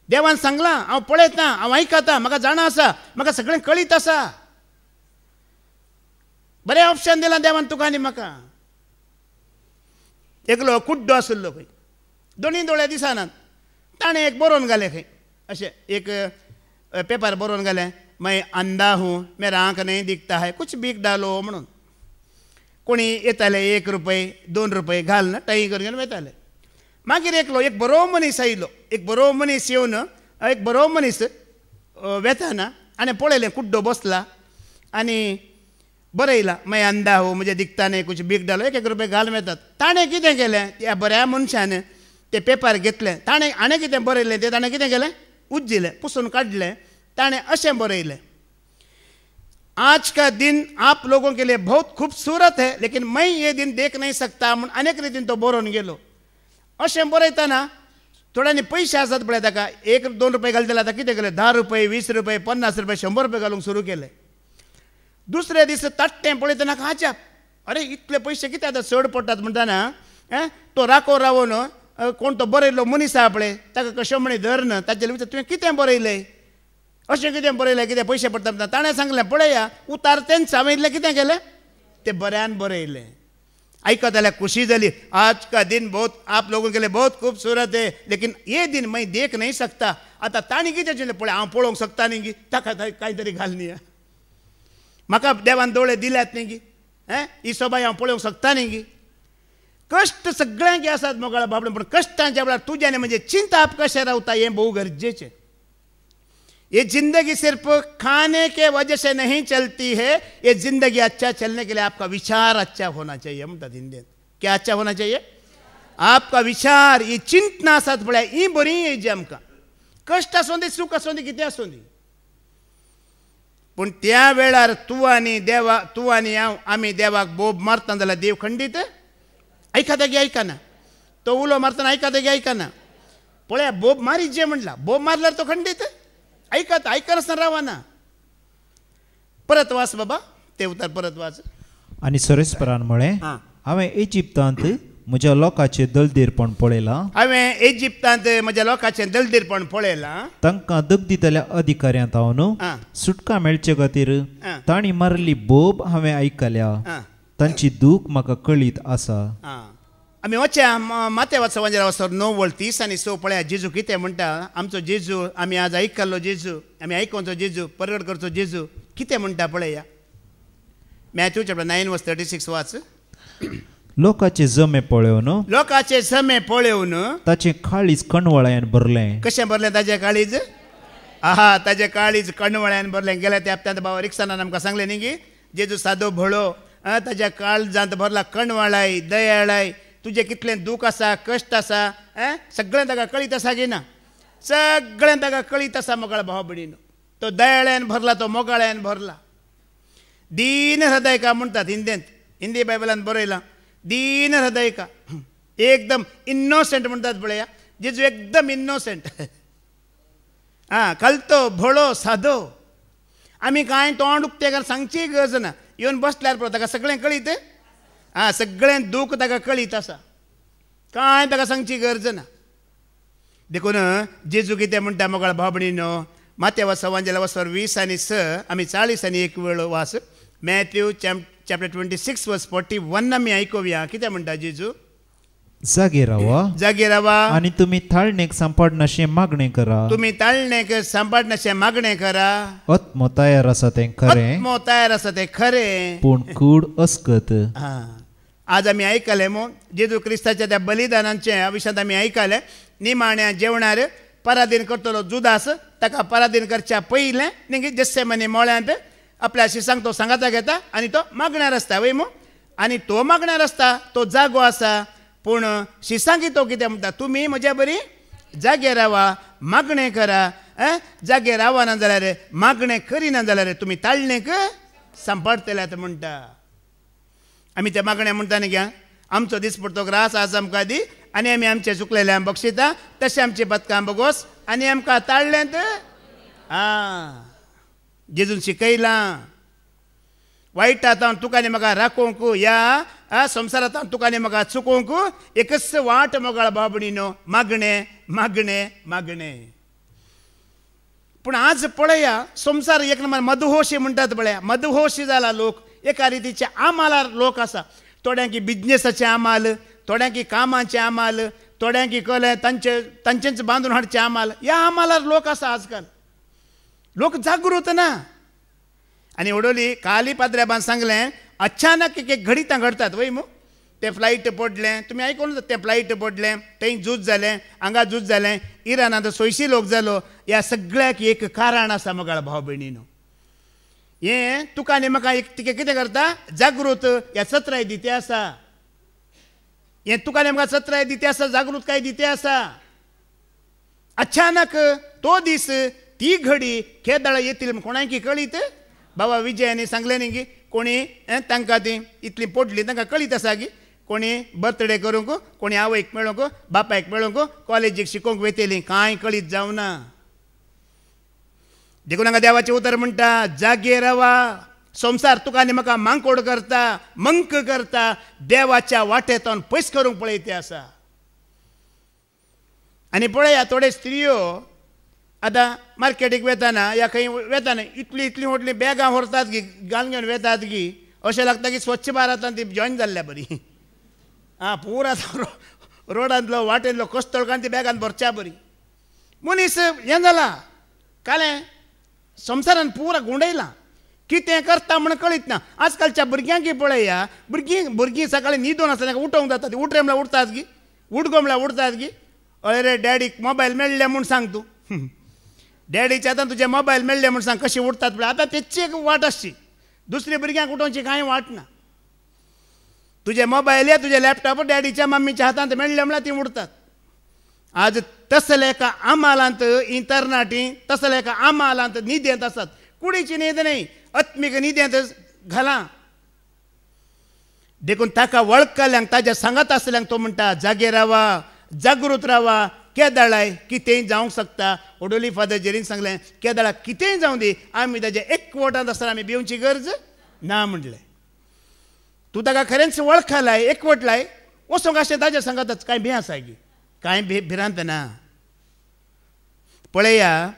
देवान सांगलां हांव पळयतां हांव आयकतां म्हाका जाणा आसा म्हाका सगळें कळीत आसा. बरें ऑप्शन दिलां देवान तुका आनी म्हाका. एकलो कुड्डो आसलो खंय दोनी दोळे दिसनात. ताणें एक बरोवन घालें खंय अशें एक पेपर बरोवन घालें मैं अंधा हूँ मेरा आंख नहीं दिखता है कुछ भीक डालो म्हणून. कोणी येताले 1 रुपये 2 रुपये घाल ना टाई करून वयताले. मागीर एकलो एक बरो मनीस आयलो. एक बरो मनीस येवन एक बरो मनीस वेताना आनी पळयलें कुड्डो बसला आनी बरयलां मैं अंधा हूँ मुझे दिखता नहीं कुछ भीक डालो 1 रुपये घाल वेतात. ताणें कितें केलें त्या बऱ्या मनशान ते पेपर घेतलें. ताणें आनी कितें बरयलें तें ताणें कितें केलें उज्जिलें पुसून काडलें. ताणें अशें बरयलें आज का दिन आप लोगों के लिए बहुत खूबसूरत है लेकिन मैं ये दिन देख नहीं सकता म्हणून अनेक रितीन तो बरोवन गेलो. अशें बरयतना थोड्यांनी पयशे आसात पळय ताका 1-2 रुपये घालतले आतां कितें केलें 10 रुपये 20 रुपये 50 रुपये 100 रुपये घालूंक सुरू केलें. दुसरे दीस ताट्टें पळयतना आजाप अरे इतले पयशे कितें आतां चड पडटात म्हणटाना तो राको रावून कोण तो बरयल्लो मनीस आहा पळय ताका कशें म्हणी धरन ताचेर विचार तुवें कितें बरयलें अशें कितें बरयलें कितें पयशे पडटा म्हणटा. ताणें सांगलें पळया उतार तेंच हांवें इतलें कितें केलें तें बऱ्यान बरयलें. आयकत जाल्यार खुशी जाली. आज का दिन बहुत आप लोगों के लिए बहुत खूबसूरत है लेकिन ये दिन मैं देख नहीं सकता आतां ताणी कितें चिंतलें पळय हांव पळोवंक शकता न्ही गी ताका कांय तरी घाल न्ही म्हाका देवान दोळे दिल्यात न्ही गी ही सोबाय हांव पळोवंक शकता न्ही गी कश्ट सगळ्यांक आसात मोगाळ बाबडे पूण कश्टांच्या वेळार तुज्यान म्हणजे चिंता आप कशें रावता हें भोव गरजेचें ये जिंदगी सिर्फ खाने के वजह से नहीं चलती है ये जिंदगी अच्छा चलने के लिए आपका विचार अच्छा होना चाहिए म्हणटात हिंदीन क्या अच्छा होना चाहिए आपका विचार ही चिंतना आसात पळय ही बरी येजी आमकां कश्ट आसूं दी सूख आसूं दी कितें आसूं दी पूण त्या वेळार तूं आनी हांव आमी देवाक बोब मारता जाल्यार देव खंडीत ऐकाता गी ऐकना तो उलो मारतना ऐकाता गी ऐकना पळया बोब मारीत जे म्हणला बोब मारल्यार तो खंडीत ऐकनासतना रावना परत वाच बाबा ते उतर परत वाच आनी सरेस्परान म्हळें हांवें इजिप्तांत म्हज्या लोकांचें दलदेरपण पळयलां हांवें इजिप्तांत म्हज्या लोकांचें दलदेरपण पळयलां तांकां दग दितल्या अधिकाऱ्यांत हांव न्हू सुटका मेळचे खातीर तांणी मारली बोब हांवें आयकल्या तांची दूख म्हाका कळीत आसा आमी वचया माथ्या वाचोवपाचेर वचोन 9:30 पळया जेजू कितें म्हणटा आमचो जेजू आमी आज आयकल्लो जेजू आमी आयकोवचो जेजू परगट करचो जेजू कितें म्हणटा पळया मॅथ्यू चॅप्टर 9:36 वाच लोकांचे जमे पळोवन लोकांचे जमे पळोवन ताचें काळीज कणवळ्यान भरलें कशें भरलें ताचें काळीज आहा ताचें काळीज कणवळ्यान भरलें गेल्या त्या हप्त्यांत बाबा रिक्षानान आमकां सांगलें न्ही की जेजू सादो भळो ताच्या काळजांत भरला कणवळाय दयाळाय तुजें कितलें दूख आसा कश्ट आसा सगळें ताका कळीत आसा की ना सगळें ताका कळीत आसा मोगाळ भाव भयणीनो तो दयाळ्यान भरला तो मोगाळ्यान भरला दीन हृदय का म्हणटात हिंदींत हिंदी बायबलांत बरयलां दीन हृदय का एकदम इनोसेंट म्हणटात पळया जेजू एकदम इनोसेंट कलतो भळो सादो आमी कांय तोंड उक्ते काय सांगची गरज ना येवन बसल्यार पळय ताका सगळें कळीत सगळें दूख ताका कळीत आसा कांय ताका सांगची गरज ना देखून जेजू कितें म्हणटा मोगाळ भाव भयणीनो माथ्या वाचोवपाचेर वचोन 20 आनी 6 आमी 40 आनी 1 वेळ वाच मॅथ्यू चॅप्टर 26:41 आमी आयकुया कितें म्हणटा जेजू जागे रावा आनी तुमी ताळणेक सांपाडनाशें मागणें करा तुमी ताळणेक सांपाडनाशें मागणें करा आत्मो तयार आसा तें खरें आत्मो तयार आसा तें खरें पूण कूड अस्कत आज आमी आयकलें जेजू क्रिस्ताच्या त्या बलिदानाच्या विशयांत आमी आयकलें निमाण्या जेवणार पराधीन करतलो जुदास ताका पराधीन करच्या पयलें न्ही गेत्सेमनी मोळ्यांत आपल्या शिसांक तो सांगाता घेता आनी तो मागण्यार आसता वय आनी तो मागण्यार आसता तो जागो आसा पूण शिसांकी तो कितें म्हणटा तुमी म्हज्या बरी जागे रावा मागणें करा जागे रावना जाल्यार मागणें करिना जाल्यार तुमी ताळणेक सांपाडटल्यात म्हणटा आमी ते मागणें म्हणटा न्ही घ्या आमचो दिसपडतो ग्रास आज आमकां दी आनी आमी आमचे चुकलेल्यांक बक्षिता तशें आमची बदकां बगोस आनी आमकां ताळ्ळेंत जेजून शिकयलां वायटांत तुका आनी म्हाका राखोवंक ह्या संवसारांत तुका आनी म्हाका चुकोवंक एकच वाट मोगाळ भाव भयणीनो मागणें मागणें मागणें पूण आज पळया संवसार एक नंबर मदहोशी म्हणटात पळया मदहोशी जाला लोक एका रितीचे आमालार लोक आसा थोड्यांक बिजनेसाचे आमाल थोड्यांक कामाचे आमाल थोड्यांक कळ्ळें तांचेच बांदून हाडचे आमाल ह्या आमालार लोक आसा आजकाल लोक जागृत ना आनी उडोली काली पाद्र्याबान सांगलें अचानक एक घडीतां घडटात वय ते फ्लायट पडलें तुमी आयकून तें फ्लायट पडलें थंय झूज जालें हांगा झूज जालें इरानांत 600 लोक जालो ह्या सगळ्याक एक कारण आसा मोगाळ भाव भयणीनो हें तुका आनी म्हाका एक कितें करता जागृत ह्या 17 दिते आसा हें तुका आनी म्हाका 17 दिते आसा जागृतकाय दिते आसा अचानक तो दीस ती घडी केदाळ येतील कोणाक कळीत बाबा विजयानी सांगलें न्ही की कोणी तांकां ती इतली पडली तांकां कळीत आसा की कोणी बर्थडे करूंक कोणी आवयक मेळोवंक बापायक मेळोवंक कॉलेजीक शिकोवंक वयतलीं कांय कळीत जावना देखून हांगा देवाचें उतर म्हणटा जागे रावा संवसार तुका आनी म्हाका मांकोड करता मंक करता देवाच्या वाटेंतून पयस करूंक पळयते आसा आनी पळया थोडे स्त्रियो आतां मार्केटीक वेताना या खंय वेताना इतली व्हडली बॅगां व्हरतात की घालून घेवन वेतात की अशें लागता की स्वच्छ भारतांत ती जॉयन जाल्ल्या बरी पुरा रोडांतलो वाटेंतलो कस्तळकान ती बॅगान भरच्या बरी मनीस हें जाला कालें संवसारान पुरा गुंडयलां कितें करता म्हण कळीत ना. आजकालच्या भुरग्यांक पळया, भुरगीं सकाळीं न्हिदून आसतना उठोवंक जाता, उठ रे म्हळ्यार उठतात गी, उठगो म्हळ्यार उठतात गी. अरे रे डॅडीक मोबायल मेळ्ळे म्हूण सांग तूं, डॅडीच्या आतां तुजे मोबायल मेळ्ळे म्हूण सांग कशी उठतात पळय. आतां तेची एक वाट आसची, दुसरी भुरग्यांक उठोवची कांय वाट ना. तुजे मोबायल या तुजे लॅपटॉप डॅडीच्या मम्मीच्या हातांत मेळ्ळे म्हळ्यार ती उठतात. आज तसले का आमालांत इंटरनाटी तसले का आमालांत न्हिदेंत आसात. कुडीची न्हीद न्ही, आत्मीक न्हिदेंत घाला. देखून ताका वळखल्यांक ताज्या सांगात आसल्यांक तो म्हणटा जागे रावा, जागृत रावा, केदाळाय कितेंय जावंक शकता. ओडोली फादर जेरीन सांगलें केदाळा कितेंय जावं दी, आमी ताजे एकवटांत आसतना आमी भिवची गरज ना म्हणलें. तूं ताका खरेंच वळखलाय, एकवटलाय, वचोंक अशें ताज्या सांगातच कांय भिय आसा गी, कांय भिरांत ना. पळया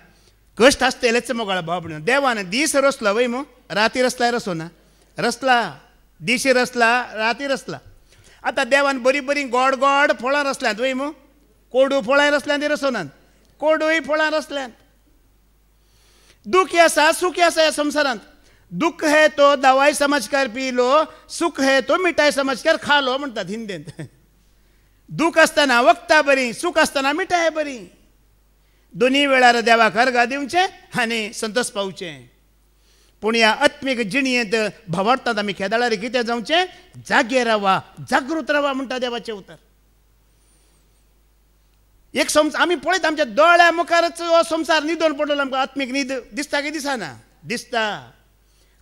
कश्ट आसतलेच मोगाळ भाव भयण. देवान दीस रचला वय मो, राती रचल्यार रचो ना, रचला दिशी रचला राती रचला. आतां देवान बरीं बरीं गोड गोड फळां रचल्यांत वय मो, कोडू फळां रचल्यांत रचोनात, कोडूय फळां रचल्यांत. दुख आसा सुख आसा ह्या संवसारांत. दुख है तो दवाई समजकर पी लो, सुख है तो मिठाई समजकर खा लो म्हणटात हिंदींत. दूख आसतना वखदां बरीं, सूख आसतना मिठाय बरी. दोनी वेळार देवाक अर्घा दिवचें आनी संतोष पावचें. पूण ह्या आत्मीक जिणयेंत भवाडटात आमी केदाळार कितें जावचें, जागे रावा, जागृत रावा म्हणटा देवाचें उतर. एक आमी पळयता आमच्या दोळ्या मुखारच हो संवसार न्हिदोन पडलेलो आमकां आत्मीक न्हीद दिसता की दिसना? दिसता.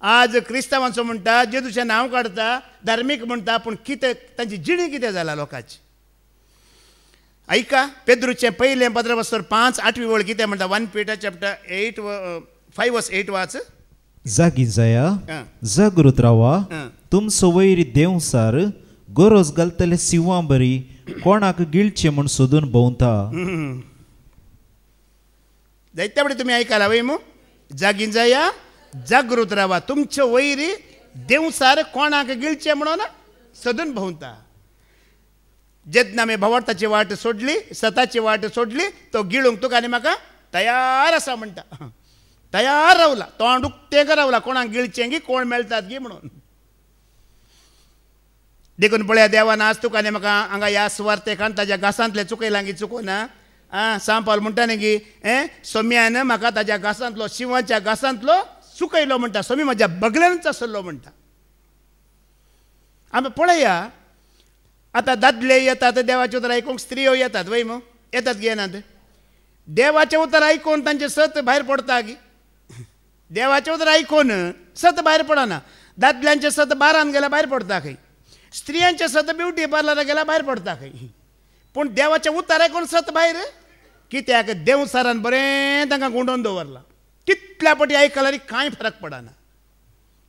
आज क्रिस्तांवांचो म्हणटा, जेजूचें नांव काडटा, धार्मीक म्हणटा, पूण कितें तांची जिणी कितें जाला लोकांची. ऐका पेद्रूचें पयलें 15:5-8 वळ कितें म्हणटा. 1 Peter chapter 5:8 वाच. जागी जाया, जागृत रावा, तुमचो वैरी देंवसार गरज घालतले सिवां बरी कोणाक गिळचें म्हूण सोदून भोंवता. जायते बडे तुमी आयकला वय मू. जागी जाया, जागृत रावा, तुमचो वैरी देंवसार कोणाक गिळचें म्हणून सोदून भोंवता. जेन्ना आमी भवार्थाची वाट सोडली, सताची वाट सोडली, तो गिळूंक तुका आनी म्हाका तयार आसा म्हणटा. तयार रावला, तोंड उक्तें रावला, कोणाक गिळचें गी, कोण मेळटात गी म्हणून. देखून पळया देवान आज तुका आनी म्हाका हांगा ह्या सुवार्थेकान ताज्या घासांतले चुकयलां गी चुकोवना. सांग पावल म्हणटा न्ही गी, सोम्यान म्हाका ताज्या घासांतलो, शिवाच्या घासांतलो चुकयलो म्हणटा. सोमी म्हज्या बगल्यांच आसलो म्हणटा. आमी पळया आतां दादले येतात देवाचें उतर आयकूंक, स्त्रियो येतात वय मो, येतात गी येनात. देवाचें उतर आयकून तांचे सत भायर पडटा गी. देवाचें उतर आयकून सत भायर पडना. दादल्यांचे सत बारान गेल्यार भायर पडटा खंय, स्त्रियांचे सत ब्युटी पार्लराक गेल्यार भायर पडटा खंय. पूण देवाचें उतर आयकून सत भायर कित्याक देवसारान बरें तांकां गुंडोवन दवरलां. कितल्या पाटी आयकल्यार कांय फरक पडना,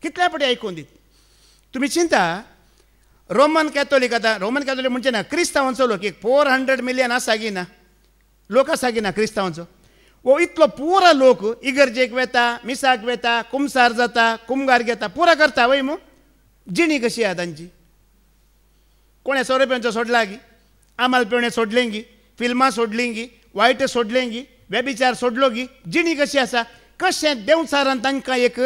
कितल्या पाटी आयकून दीत. तुमी चिंता रोमन कॅथोलीक, आतां रोमन कॅथोलीक म्हणचे ना, क्रिस्तांवांचो लोक एक 400 मिलियन आसा गी ना, लोक आसा गी ना क्रिस्तांवांचो. वो इतलो पुरा लोक इगर्जेक वेता, मिसाक वेता, कुमसार जाता, कुमगार घेता, पुरा करता वय मू. जिणी कशी आहा तांची. कोणें 100 रुपयांचो सोडला गी, आमाल पेवणें सोडलें गी, फिल्मां सोडलीं गी, वायट सोडलें गी, वेबिचार सोडलो गी. जिणी कशी आसा, कशें देवसारान तांकां एक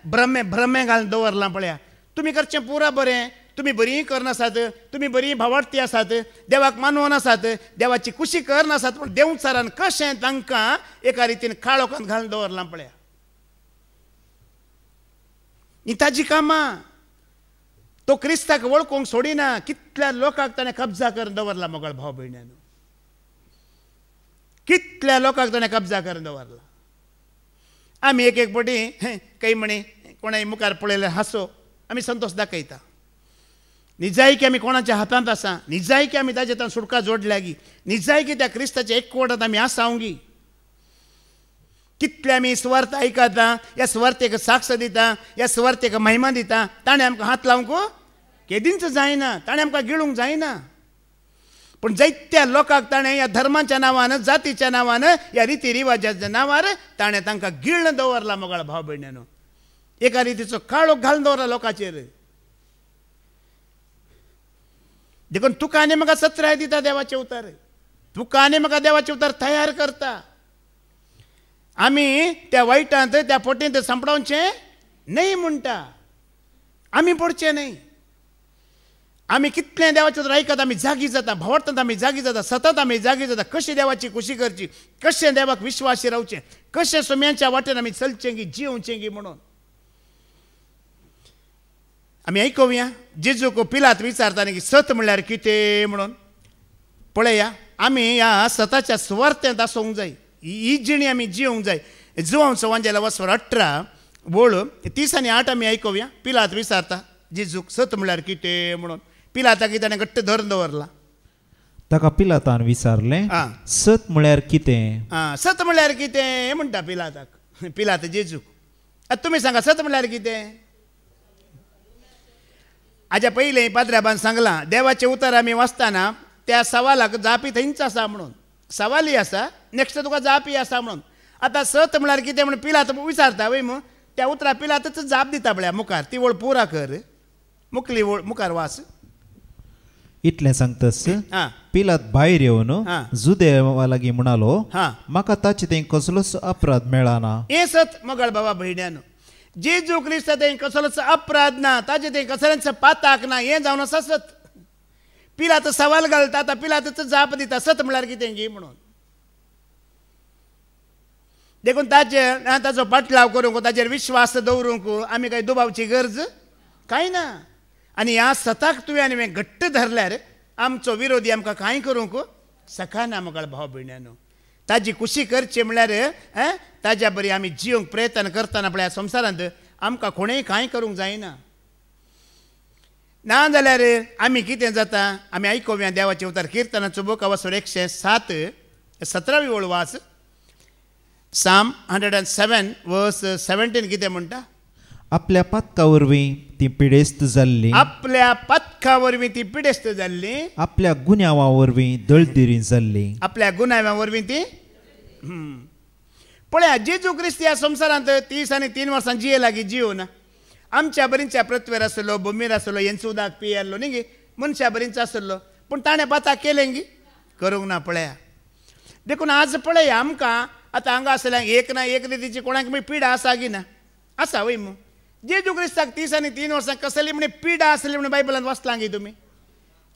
भ्रमे घालून दवरलां पळया. तुमी करचें पुरा बरें, तुमी बरीं करनासात, तुमी बरीं भावार्थी आसात, देवाक मानून आसात, देवाची कुशी करनासात, पूण देवचारान कशें तांकां एका रितीन काळोखांत घालून दवरलां पळया. ही ताजी कामां. तो क्रिस्ताक वळखूंक सोडिना. कितल्या लोकांक ताणें कब्जा करून दवरला मोगाळ भाव भयण्यानो. कितल्या लोकांक ताणें कब्जा करून दवरला. आमी एक एक पटी काही म्हणे कोणाय मुखार पळयलें हांसो आमी संतोश दाखयता. निजायकी आमी कोणाच्या हातांत आसा, निजायकी आमी ताचे हातान सुटका जोडल्या गी, निजायकी त्या क्रिस्ताच्या एकवटांत आमी आसांव गी. कितले आमी सुवार्थ आयकता, ह्या सुवार्थेक साक्ष दिता, ह्या सुवार्थेक महिमा दिता. ताणें आमकां हात लावंक केदींच जायना, ताणें आमकां गिळूंक जायना. पूण जायत्या लोकांक ताणें ह्या धर्माच्या नांवान, जातीच्या नांवान, ह्या रिती रिवाजाच्या नांवार ताणें तांकां गिळून दवरला मोगाळ भाव भयण्यानो. एका रितीचो काळोख घालून दवरला लोकांचेर. देखून तुका आनी म्हाका सत्राय दिता देवाचें उतर. तुका आनी म्हाका देवाचे उतर तयार करता. आमी त्या वायटांत त्या पोटींत संपडावचें न्हय म्हणटा. आमी पडचें न्हय. आमी कितलें देवाचें उतर आयकत आमी जागी जाता, भावर्थांत आमी जागी जाता, सतत आमी जागी जाता. कशें देवाची खुशी करची, कशें देवाक विश्वासी रावचें, कशें सोम्यांच्या वाटेन आमी चलचें गी, जिवचें गी म्हणून. आमी आयकुया जेजूक पिलात विचारता की सत म्हणल्यार कितें म्हणून. पळया, आमी ह्या सताच्या सुवार्थेंत आसूंक जाय. ही जिणी आमी जिवंक जाय. जुवांव वांजेला वसवर 18 बोळ 30 आनी 8 आमी आयकुया. पिलात विचारता जेजूक सत म्हणल्यार कितें म्हणून. पिलाताक ताणें घट्ट धरून दवरला. ताका पिलातान विचारलें, सत म्हळ्यार कितें? सत म्हळ्यार कितें म्हणटा पिलाताक. पिलात जेजूक, आतां तुमी सांगा सत म्हळ्यार कितें. हाज्या पयलीं पाद्र्याबान सांगलां देवाचें उतर आमी वाचतना त्या सवालाक जापी थंयच आसा म्हणून. सवालूय आसा, नेक्स्ट तुका जापी आसा म्हणून. आतां सत म्हळ्यार कितें म्हणून पिलात विचारता वय मग त्या उतरा पिलातच जाप दिता पळया मुखार. ती वळ पुरा कर, मुखली वळ मुखार वाच. इतलें सांगतस पिलात भायर येवन जुदेवा लागीं म्हणालो, म्हाका ताचे थंय कसलोच अपराध मेळना. हें सत मोगाळ बाबा भयण्यानो. जेजू क्रिस्त थंय कसलोच अपराध ना, ताचे थंय कसलेंच पाताक ना. हें जावन आसा सत. पिलात सवाल घालता, आतां पिलातच जाप दिता सत म्हळ्यार कितें गी म्हणून. देखून ताचो पाटलाव करूंक, ताचेर विश्वास दवरूंक आमी कांय दुबावची गरज कांय ना. आनी ह्या सताक तुवें आनी हांवें घट्ट धरल्यार आमचो विरोधी आमकां कांय करूंक सकाना मोगाळ भाव भयण्यानो. ताजी खुशी करची म्हळ्यार ताज्या बरी आमी जिवंक प्रयत्न करतना पळय संवसारांत आमकां कोणेंय कांय करूंक जायना. ना जाल्यार आमी कितें जाता. आमी आयकुया देवाचें उतर किर्तनाचो बूक अवसर 107 17वी ओळ वाच. Psalm 107 वर्स 17 कितें म्हणटा. आपल्या पथका वरवीं ती पिडेस्त जाल्ली, आपल्या पथका वरवीं ती पिडेस्त जाल्ली, आपल्या गुन्यांवा वरवीं दळदिरी जाल्ली. आपल्या गुन्यांवा वरवीं ती पळया जेजू क्रिस्त ह्या संवसारांत 30 आनी 3 वर्सां जिये लागीं जिवना. आमच्या बरींच्या पृथ्वीर आसलो, भुमीर आसलो, हेंच उदक पियेल्लो न्ही गे. मनशा बरींच आसलो, पूण ताणें पाता केलें गी करूंक ना. पळया देखून आज पळया आमकां आतां हांगा आसल्या एक ना एक रितीची कोणाक पिडा आसा गी ना. आसा वय मू. जेजू क्रिस्ताक 30 आनी 3 वर्सां कसली म्हणे पिडा आसली म्हणे बायबलांत वाचलां गी तुमी.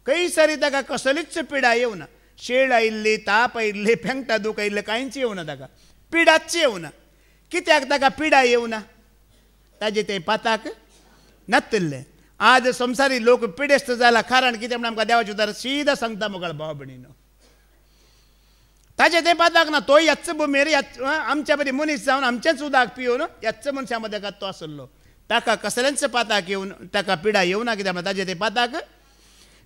खंय सरी ताका कसलीच पिडा येवना. शेळ आयिल्ली, ताप आयिल्ली, फेंगटा दूख आयिल्लें कांयच येवना ताका. पिडाच येवना. कित्याक ताका पिडा येवना. ताजे तें पाताक नातल्लें. आज संवसारी लोक पिडेस्त जाला कारण कितें म्हण आमकां देवाचें उतर सीदा सांगता मोगाळ भाव भयणीनो. ताजे तें पाताक ना. तो ह्याच भुमीर आमच्या बरी मनीस जावन आमचेंच उदक पिवन ह्याच मनशा मदें तो आसलो. ताका कसलेंच पाताक येवन ताका पिडा येवना. कित्याक ताजे तें पाताक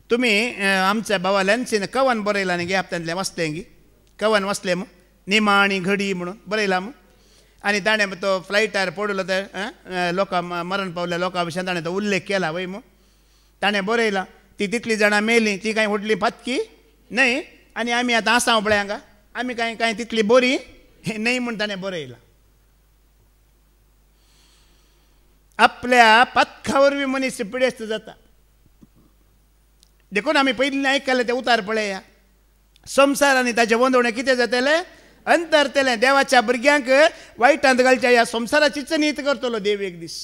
तुमी आमच्या भावा लॅन्सीन कवन बरयलां न्ही गे हप्त्यांतलें वाचलें गी. कवन वाचलें मग निमाणी घडी म्हणून बरयलां मग. आनी ताणें तो फ्लायटार पडलो ते लोकां मरण पावल्या लोकां विशीं ताणें तो उल्लेख केला वय मग. ताणें बरयलां ती तितली जाणां मेलीं, ती कांय व्हडली फातकी न्हय. आनी आमी आतां आसा पळय हांगा, आमी कांय तितली बरी न्हय म्हूण ताणें बरयलां. आपल्या पथका वरवीं मनीस पिडेस्त जाता. देखून आमी पयलीं आयकलें तें उतार पळया. संवसार आनी ताचें वंदवणें कितें जातलें अंतरतलें. देवाच्या भुरग्यांक वायटांत घालच्या ह्या संवसाराचीच नीत करतलो देव एक दीस.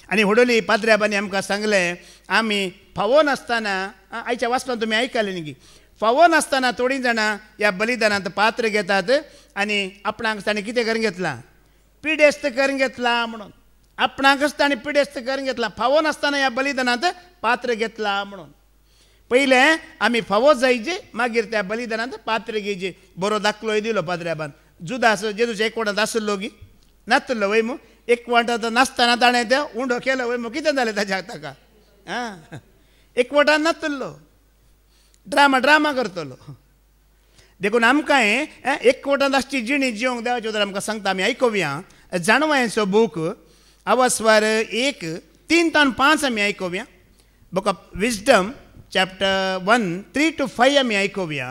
आनी व्हडली पाद्र्याबांनी आमकां सांगलें आमी फावो नासतना आयच्या वाचपान तुमी आयकलें न्ही. फावो नासतना थोडीं जाणां ह्या बलिदानांत पात्र घेतात आनी आपणाक ताणें कितें करून घेतलां पिडेस्त करून घेतला म्हणून. आपणाकच ताणें पिडेस्त करून घेतला. फावो नासतना ह्या बलिदानांत पात्र घेतला म्हणून. पयलें आमी फावो जायचे, मागीर त्या बलिदानांत पात्र घेवचे. बरो दाखलोय दिलो पाद्र्याबान. जुदास जेजूच्या एकवटांत आसलो गी नासलो वय मू. एकवटांत नासतना ताणें तें उंडो केलो वय मू. कितें जालें ताच्याक ताका एकवटांत नासलो. ड्रामा करतलो. देखून आमकां हें एकवटांत आसची जिणी जिवंक देवाचें उतर आमकां सांगता. आमी आयकुया जाणवांचो बूक अवस्वर 1 3 ते 5 आमी आयकुया. Book of wisdom chapter 1 3 to 5 आमी आयकुया.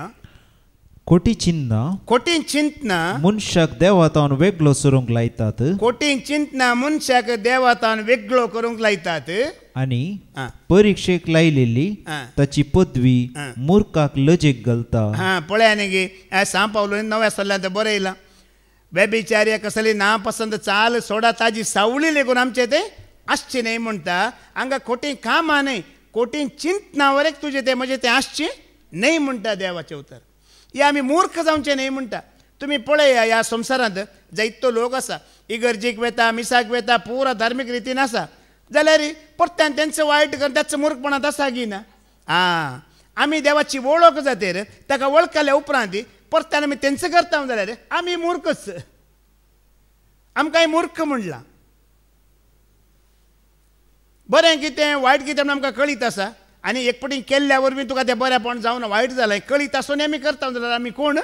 खोटी चिन्ह खोटी चिंतना मनशाक देवातावन वेगळो सरूंक लायतात खोटी चिंतना मनशाक देवातान वेगळो करूंक लायतात आनी आं. परीक्षेक लायलेली आं. ताची पदवी मुर्खाक लजेक घालता. हां पळया न्ही गे सांग पावलो नव्या सल्ल्यात बरें येयलां व्यभिचार्य कसली नापसंत चाल सोडा ताजी सावळी लेगून आमचे ते आसचे न्ही म्हणटा हांगा खोटी कामां न्ही खोटी चिंतनावरेक तुजे ते म्हणजे ते आसचे न्ही म्हणटा देवाचें उतर हे आमी मूर्ख जावचे न्ही म्हणटा तुमी पळया ह्या संवसारांत जायतो लोक आसा इगर्जेक वेता मिसाक वेता पुरा धार्मीक रितीन आसा जाल्यार परत्यान तेंचो वायट कर त्याच मूर्खपणांत आसा गी ना आं आमी देवाची वळख जातेर ताका वळखल्या उपरांत परत्यान आमी तेंचो करता जाल्यार आमी मूर्खच आमकां मूर्ख म्हणलां बरें कितें वायट कितें म्हणून आमकां कळीत आसा आनी एकपटीन केल्ल्या वरवीं तुका तें बरेंपण जावना वायट जालें कळीत आसून आमी करता जाल्यार आमी कोण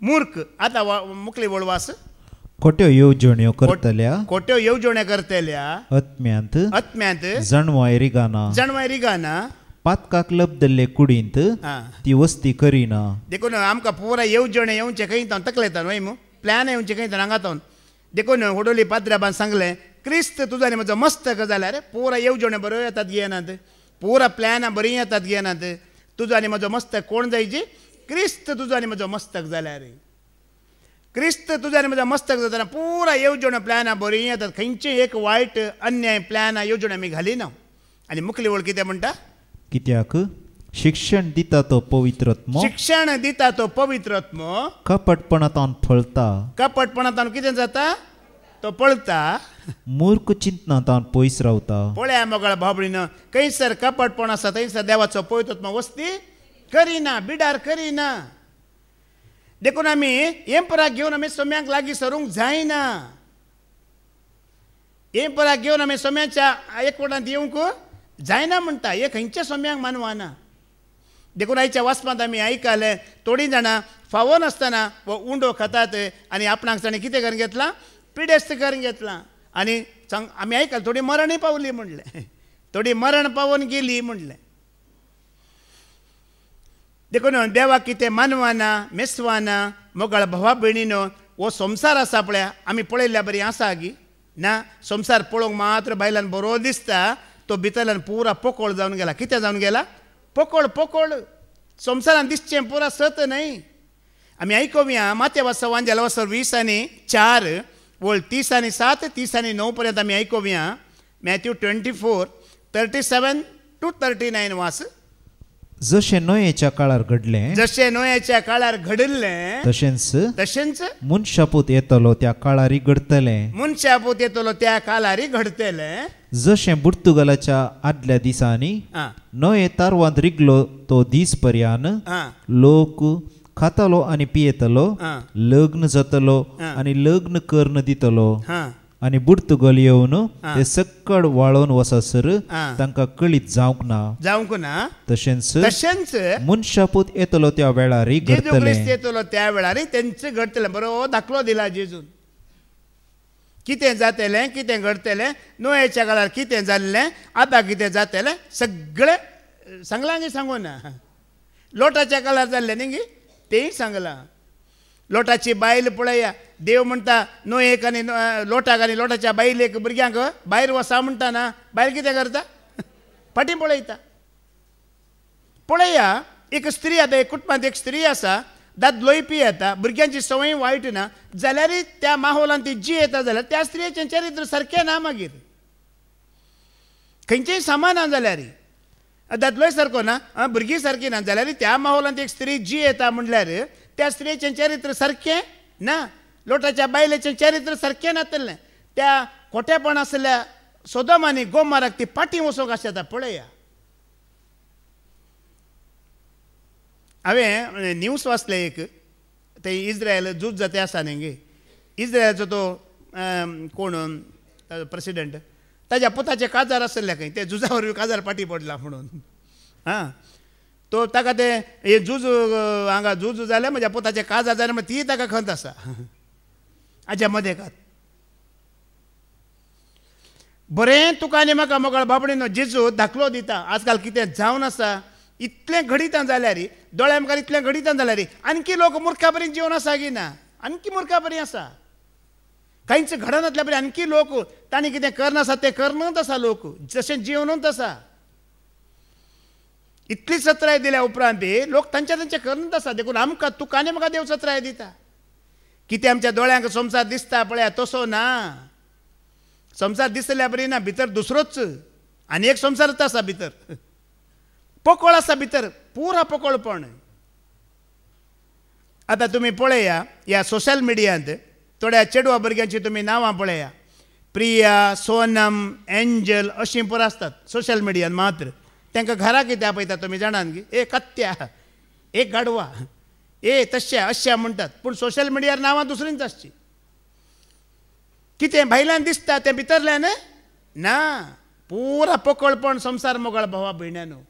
मूर्ख आतां मुखली वळवास खोट्यो येवजण्यो करतल्या खोट्यो येवजण्यो करतल्या आत्म्यांत जणवाय रिगाना पातकाक लबदल्ले कुडींत ती वस्ती करिना देखून आमकां पुरा येवजणे येवचे खंय तकलेता न्हय मू प्लॅन येवचे खंय हांगातावन देखून होडोली पाद्र्याबान सांगलें क्रिस्त तुजो आनी म्हजो मस्तक जाल्यार पुरा येवजणे बऱ्यो येतात घेनात पुरा प्लॅनां बरीं येतात घेनात तुजो आनी म्हजो मस्तक कोण जायची क्रिस्त तुजो आनी म्हजो मस्तक जाल्यार क्रिस्त तुजो आनी म्हजो मस्तक जाताना पुरा येवजण्यो प्लॅनां बरीं येतात खंयचें एक वायट अन्याय प्लॅनां येवजण्यो आमी घालिना आनी मुखली वळ कितें म्हणटा कित्याक शिक्षण दिता तो पवित्रत्म शिक्षण दिता तो पवित्रत्म कपटपणांतान फळता कपटपणांतान कितें जाता तो पळता मूर्ख चिंतनांतान पयस रावता पळया मोगळ भाबडीन खंयसर कपटपण आसा थंयसर देवाचो पवित्रत्म वस्ती करिना बिडार करिना देखून आमी हें पराक घेवन आमी सोम्याक लागीं सरूंक जायना हें पराक घेवन आमी सोम्याच्या एकवटांत येवंक जायना म्हणटा हे खंयच्या सोम्याक मानवाना देखून आयच्या वाचपांत आमी आयकलें थोडीं जाणां फावो नासतना वो उंडो खातात आनी आपणाक ताणें कितें करून घेतलां पिडेस्त करून घेतलां आनी आमी आयकलें थोडीं मरणय पावलीं म्हणलें थोडीं मरण पावोन गेलीं म्हणलें देखून देवाक कितें मानवाना मेसवाना मोगळ भावा भयणीनो हो संवसार आसा पळया आमी पळयल्ल्या बरी आसा गी ना संवसार पळोवंक मात्र बायलांक बरो दिसता तो भितरल्यान पुरा पोकोळ जावन गेला कितें जावन गेला पोकोळ पोकोळ संवसारान दिसचें पुरा सत न्हय आमी आयकोवया माथ्या वाचवांजल वसर 20:4 वळ 30:7 30:9 पर्यंत आमी आयकोवया मॅथ्यू 24:37 to 39 वास जशें नोयेच्या काळार घडलें जशें नोयेच्या काळार घडलें तशेंच मनशापूत येतलो त्या काळारी घडतलें मनशापूत येतलो त्या काळारी घडतलें जशें पुर्तुगालाच्या आदल्या दिसांनी नोये तारवांत रिगलो तो दीस पर्यान लोक खातलो आनी पियेतलो लग्न जातलो आनी लग्न कर्ण दितलो आनी बुर्तुगल येवन ते सक्कड वाळोवन वससर तांकां कळीत जावंक ना तशेंच मनशापूत येतलो त्या वेळारी घडतलें येतलो त्या वेळारी तेंचे घडतलें बरो दाखलो दिला जेजून कितें जातलें कितें घडतलें नोयेच्या काळार कितें जाल्लें आतां कितें जातलें सगळें सांगलां न्ही सांगूं ना लोटाच्या काळार जाल्लें न्ही तेंय सांगलां लोटाची बायल पळया देव म्हणटा नोयेक आनी लोटाक आनी लोटाच्या बायलेक भुरग्यांक भायर वसा म्हणटा ना बायल कितें करता फाटीं पळयता पळया एक स्त्री आतां एक कुटुंबांत एक स्त्री आसा दादलोय पी येता भुरग्यांची संवय वायट ना जाल्यार त्या माहोलांत ती जी येता जाल्यार त्या स्त्रियेचें चरित्र सारकें ना मागीर खंयचेंय सामान ना जाल्यार दादलोय सारको ना भुरगीं सारकीं ना जाल्यार त्या माहोलांत एक स्त्री जी येता म्हणल्यार त्या स्त्रियेचें चरित्र सारकें ना लोटाच्या बायलेचें चरित्र सारकें नातलें त्या खोटेपण आसल्या सोदोम आनी गोमाराक ती फाटीं वचोंक आसता पळया हांवें न्यूज वाचलें एक ते इज्रायल झूज जाते आसा न्ही गे इज्रायलाचो तो कोण प्रेसिडेंट ताज्या पुताचें काजार आसलें खंय ते झुजा वरवीं काजार फाटीं पडला म्हणून तो ताका ते हे झूज हांगा झूज जालें म्हज्या पुताचें काजार जालें म्हण ती ताका खंत आसा हाज्या मदेकात बरें तुका आनी म्हाका मोगळ बाबडीनो जेजू दाखलो दिता आजकाल कितें जावन आसा इतलें घडितां जाल्यार दोळ्या मुखार इतलें घडितां जाल्यार आणकी लोक मुर्खा पर्यंत जिवन सागिना आणकी मुर्खा पर्यंत आसा कांयच घडनातल्या पर्यंत आणकी लोक तांणी कितें करनासा तें करनूच आसा लोक जशें जिवनूच आसा इतली सत्राय दिल्या उपरांत लोक तांचें करनूच आसा देखून आमकां तुका आनी म्हाका देव सत्राय दिता कितें आमच्या दोळ्यांक संवसार दिसता पळया तसो ना संवसार दिसल्या बरी ना भितर दुसरोच आनी एक संवसारच आसा भितर पोकळ आसा भितर पुरा पोकळपण आतां तुमी पळया ह्या सोशल मिडियांत थोड्या चेडवा भुरग्यांची तुमी नांवां पळया प्रिया सोनम एंजल अशीं पुरो आसतात सोशल मिडियान मात्र तांकां घरा कितें आपयता तुमी जाणात की ए कत्त्या एक गाडवा ए तश्या अश्या म्हणटात पूण सोशल मिडियार नांवां दुसरींच आसची कितें भायल्यान दिसता तें भितरल्यान ना पुरा पोकळपण संवसार मोगळ भावा भयण्यानो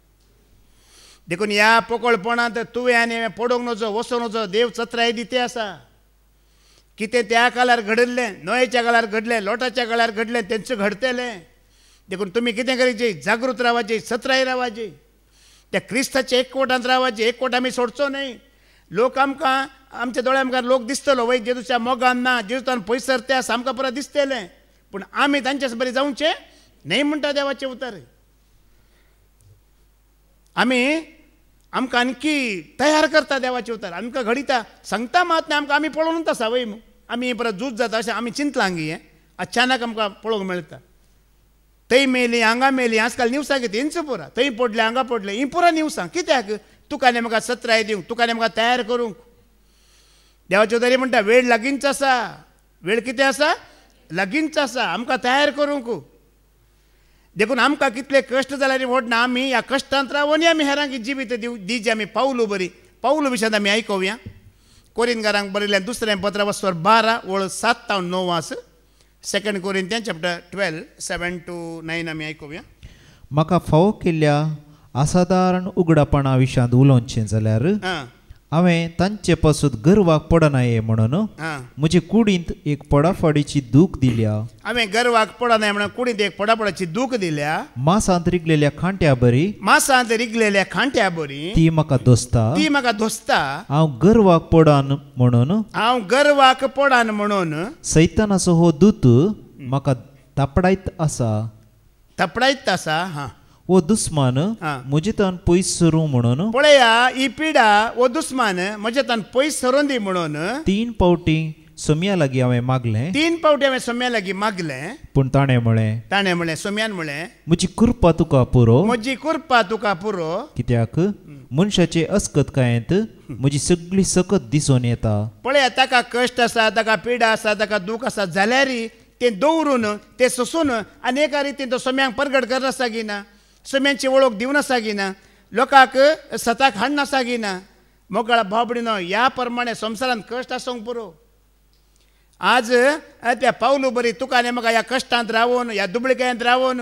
देखून ह्या पोकळपणांत तुवें आनी हांवें पडोवंक नजो वचोंक नजो देव सत्राय दिते आसा कितें त्या काळार घडल्लें नोयेच्या काळार घडलें लोटाच्या काळार घडलें तेंचें घडतलें देखून तुमी कितें करीचे जागृत रावचे सत्राय रावचे त्या क्रिस्ताच्या एकवटांत रावचे एकवट आमी सोडचो न्हय लोक आमकां आमच्या दोळ्या मुखार लोक दिसतलो वय जेजूच्या मोगान ना जेजूतान पयसर त्या आमकां पुरो दिसतलें पूण आमी तांचेच बरें जावचें न्हय म्हणटा देवाचें उतर आमी आमकां आणकी तयार करता देवाचें उतर आमकां घडिता सांगता मात न्हय आमकां आमी पळोवनूच आसा वय आमी परत झूज जाता अशें आमी चिंतलां गी अचानक आमकां पळोवंक मेळटा थंय मेली हांगा मेली आजकाल न्यूसां कितें हिंच पुरा थंय पडलें हांगा पडलें ही पुरा न्यूसां कित्याक तुका आनी म्हाका सत्राय दिवंक तुका आनी म्हाका तयार करूंक देवाचे उतरी म्हणटा वेळ लागींच आसा वेळ कितें आसा लागींच आसा आमकां तयार करूंक देखून आमकां कितले कश्ट जाल्यार व्हड ना आमी ह्या कश्टांत रावून आमी हेरांक जिवीत दिवची आमी पावलू बरी पावलू विशयांत आमी आयकुया कोरिंथकारांक बरयलें दुसरें पत्र वस्वर 12 वळ 7 ta 9 2 कोरिंथियन चॅप्टर 12 7 to 9 आमी आयकुया म्हाका फावो केल्ल्या असाधारण उगडापणा विशयांत उलोवचें जाल्यार हांवें तांचे पासून गर्वाक पडनाये म्हणून म्हजे कुडींत एक पडाफाडीची दूख दिल्या हांवें गर्वाक पडनाय म्हणून कुडींत एक पडाफाडीची दूख दिल्या मासांत रिगलेल्या खांट्या बरी मासांत रिगलेल्या खांट्या बरी ती म्हाका दोस्ता हांव गर्वाक पडान म्हणून सैतानाचो हो दूत म्हाका तपडायत आसा हा वो दुस्मान म्हजे तन पयस सरूं म्हणून पळया ही पिडा वो दुस्मान म्हजे तन पयस सरोन दी म्हणून 3 पावटी सोम्या लागीं हांवें मागलें 3 पावटी हांवें सोम्या लागीं मागलें पूण ताणें म्हळें सोम्यान म्हळें म्हजी कृपा तुका पुरो कित्याक मनशाचे अस्कतकायेंत म्हजी सगळी सकत दिसून येता पळया ताका कश्ट आसा ताका पिडा आसा ताका दूख आसा जाल्यार तें दवरून तें सोसून आनी एका रितीन तो सोम्यांक परगट करना सागिना सोम्यांची वळख दिवना सागिना लोकांक सताक हाडना सागिना मोकळा भावबडीनो ह्या प्रमाणे संवसारांत कश्ट आसूंक पुरो आज त्या पावलू बरी तुका आनी म्हाका ह्या कश्टांत रावून ह्या दुबळकायांत रावून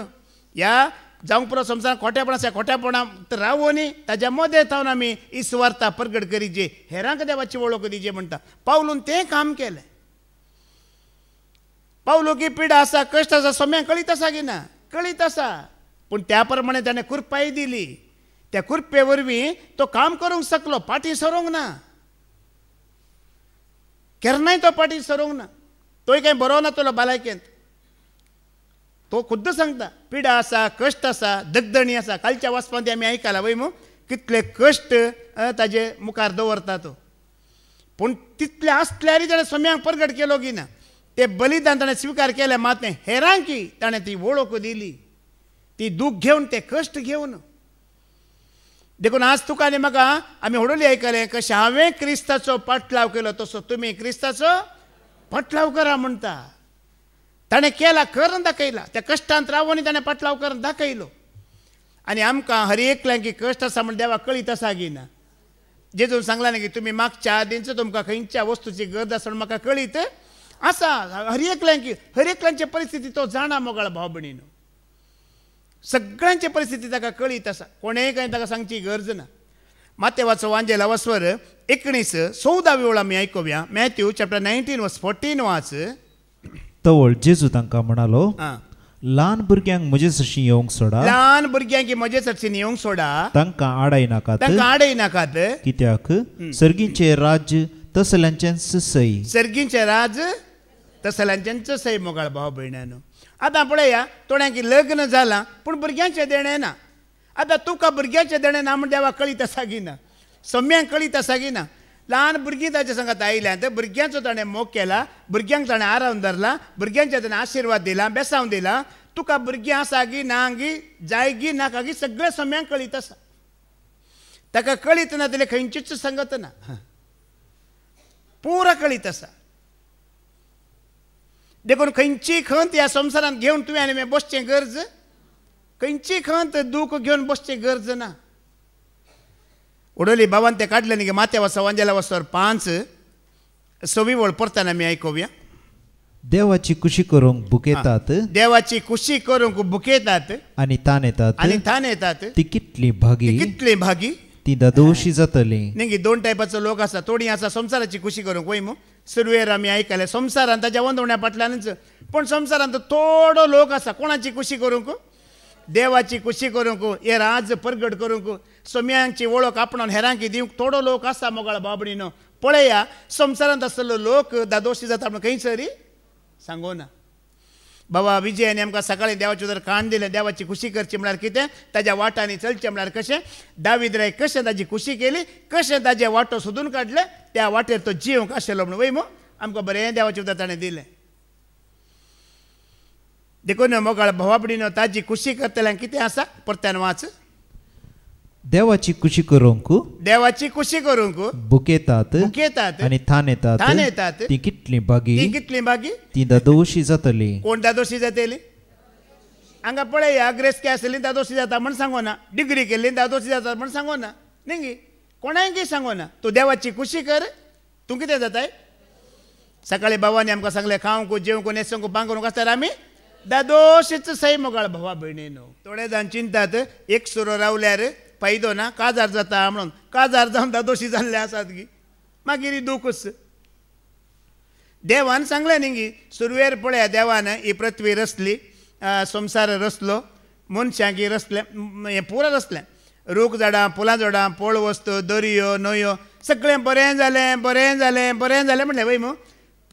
ह्या जावंक पुरो संवसारांत खोट्यापणांत रावून ताच्या मदें थावन आमी इस्वार्था परगट करीचे हेरांक देवाची वळख दिजे म्हणटा पावलून तें काम केलें पावलू की पिडा आसा कश्ट आसा सोम्यांक कळीत आसा पूण त्या प्रमाणे ताणें कुरपाय दिली त्या कुरपे वरवीं तो काम करूंक शकलो पाटी सरोंक ना केन्नाय तो पाटी सरोंक ना तोय कांय बरो ना तुला भलायकेंत तो खुद्द सांगता पिडा आसा कश्ट आसा दगदणी आसा कालच्या वाचपांत आमी आयकलां वय कितले कश्ट ताजे मुखार दवरता तो पूण तितले आसल्यार ताणें सोम्यांक परगट केलो की ना ते बलिदान ताणें स्विकार केलें मात हेरांकी ताणें ती वळख दिली ती दूख घेवन ते कश्ट घेवन देखून आज तुका आनी म्हाका आमी हडोली आयकलें कशें हांवें क्रिस्ताचो पाटलाव केलो तसो तुमी क्रिस्ताचो पाटलाव करा म्हणटा ताणें केला करून दाखयला त्या कश्टांत रावून ताणें पाटलाव करून दाखयलो आनी आमकां हर एकल्यांक की कश्ट आसा म्हण देवाक कळीत आसा की ना जेजून सांगलां न्ही की तुमी मागच्या आदींचो तुमकां खंयच्या वस्तूची गरज आसा म्हण म्हाका कळीत आसा हर एकल्यांची परिस्थिती तो जाणा मोगाळ भाव भयणीनो सगळ्यांची परिस्थिती ताका कळीत आसा कोणेय कांय ताका सांगची गरज ना मातेवाचो वांजेला वस्वर 19:14 वेळ आमी आयकुया मॅथ्यू चॅप्टर 19 वर्स 14 वाच तवळ जेजू तांकां म्हणालो ल्हान भुरग्यांक म्हजे सशी येवंक सोडा ल्हान भुरग्यांक म्हजे चडशीं येवंक सोडा तांकां आडाय नाकात तांकां आडय नाकात कित्याक सर्गींचे राज्य तसल्यांचेंच सई सर्गींचे राज तसल्यांचेंच सई मोगाळ भाव भयणानो आतां पळया थोड्यांक लग्न जालां पूण भुरग्यांचे देणें ना आतां तुका भुरग्यांचे देणें ना म्हण देवाक कळीत आसा की ना सम्यांक कळीत आसा की ना ल्हान भुरगीं ताचे सांगात आयल्यांत भुरग्यांचो ताणें मोग केला भुरग्यांक ताणें आरावन धरला भुरग्यांचे ताणें आशिर्वाद दिला बेसांव दिला तुका भुरगीं आसा गी ना गी जाय गी नाका गी सगळें सम्यांक कळीत आसा ताका कळीत ना जाल्यार खंयचीच संगत ना पुरा कळीत आसा देखून खंयची खंत ह्या संवसारांत घेवन तुवें आनी हांवें बसचें गरज खंयची खंत दूख घेवन बसचें गरज ना उडोली बाबान तें काडलें न्ही माथ्या वसा अंजला वसोर 5:6 वळ परताना आमी आयकुया देवाची कुशी करूंक बुकेतात देवाची कुशी करूंक बुकेतात आनी तान येतात ती कितली भागी ती दोशी जातली न्ही 2 टायपाचो लोक आसा थोडी आसा संवसाराची कुशी करूंक वय सुरवेर आमी आयकलें संवसारांत ताच्या वंदवण्या फाटल्यानच पूण संवसारांत थोडो लोक आसा कोणाची कुशी करूंक देवाची कुशी करूंक हे राज परगट करूंक सोम्यांची वळख आपणान हेरांकी दिवंक थोडो लोक आसा मोगाळ बाबडीनो पळया संवसारांत आसलो लोक दादोशी जाता म्हण खंयसरी सांगोना बाबा विजयान आमकां सकाळीं देवाचे जर काण दिलें देवाची कुशी करची म्हळ्यार कितें ताज्या वाटांनी चलचें म्हळ्यार कशें दावीद राय कशें ताजी कुशी केली कशें ताजे वाटो सोदून काडले त्या वाटेर तो जिवंक आशिल्लो म्हणून वय आमकां बरें देवाचें उतर ताणें दिलें देखून मोगाळ भवाबडीनो ताजी कुशी करतल्यांक कितें आसा परत्यान वाच देवाची कुशी करूंक बुकेतात आनी थान येतात ती कितली भागी ती दादोशी जातली कोण दादोशी जातली हांगा पळया ग्रेस के आसली दादोशी जाता म्हण सांगोना डिग्री केल्ली दादोशी जाता म्हण सांगोना न्ही कोणायकय सांगोना तूं देवाची कुशी कर तूं कितें जाताय सकाळीं बाबांनी आमकां सांगलें खावंक जेवंक न्हेसोंक पांगरूंक आसल्यार आमी दादोशीच सै मोगाळ भावा भयणीनो थोडे जाण चिंतात एक सुरो रावल्यार फायदो ना काजार जाता म्हणून काजार जावन दादोशी जाल्ले आसात गी मागीर दूखच देवान सांगलें न्ही सुरवेर पळया देवान ही पृथ्वी रचली संवसार रचलो मनशांकी रचलें हें पुरो रचलें रूख झाडां फुलां झाडां पळ वस्तू दर्यो न्हंयो सगळें बरें जालें म्हणलें वय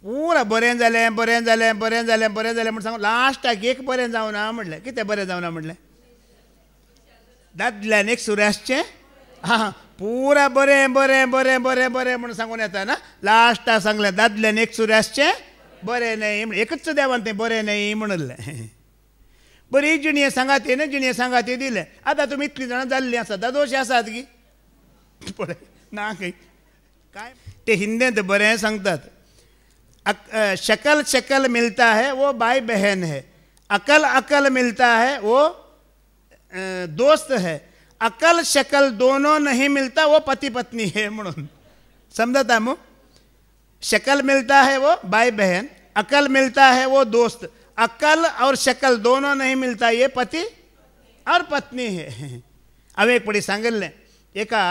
पुरा बरें जालें म्हण सांगून लास्टाक एक बरें जावना म्हणलें कितें बरें जावना म्हणलें दादल्यान एक सुऱ्यासचें पुरा बरें म्हणून सांगून येता ना लास्टाक सांगलें दादल्यान एक सुऱ्यासचें बरें न्हय म्हण एकच देवान तें बरें न्हय म्हणलें बरी जिणये सांगाती दिले आतां तुमी इतलीं जाणां जाल्लीं आसा दादोशी आसात गी पळय ना खंय काय ते हिंदींत बरें सांगतात शकल शकल मिलता है वो भाई बहन है अकल मिलता है वो दोस्त है अकल शकल दोनों नहीं मिलता वो पति पत्नी है म्हणून समझता मु शकल मिलता है वो भाई बहन अकल मिलता है वो दोस्त अकल और शकल दोनों नहीं मिलता ये पति और पत्नी है हांवें एक पडी सांगिल्लें एका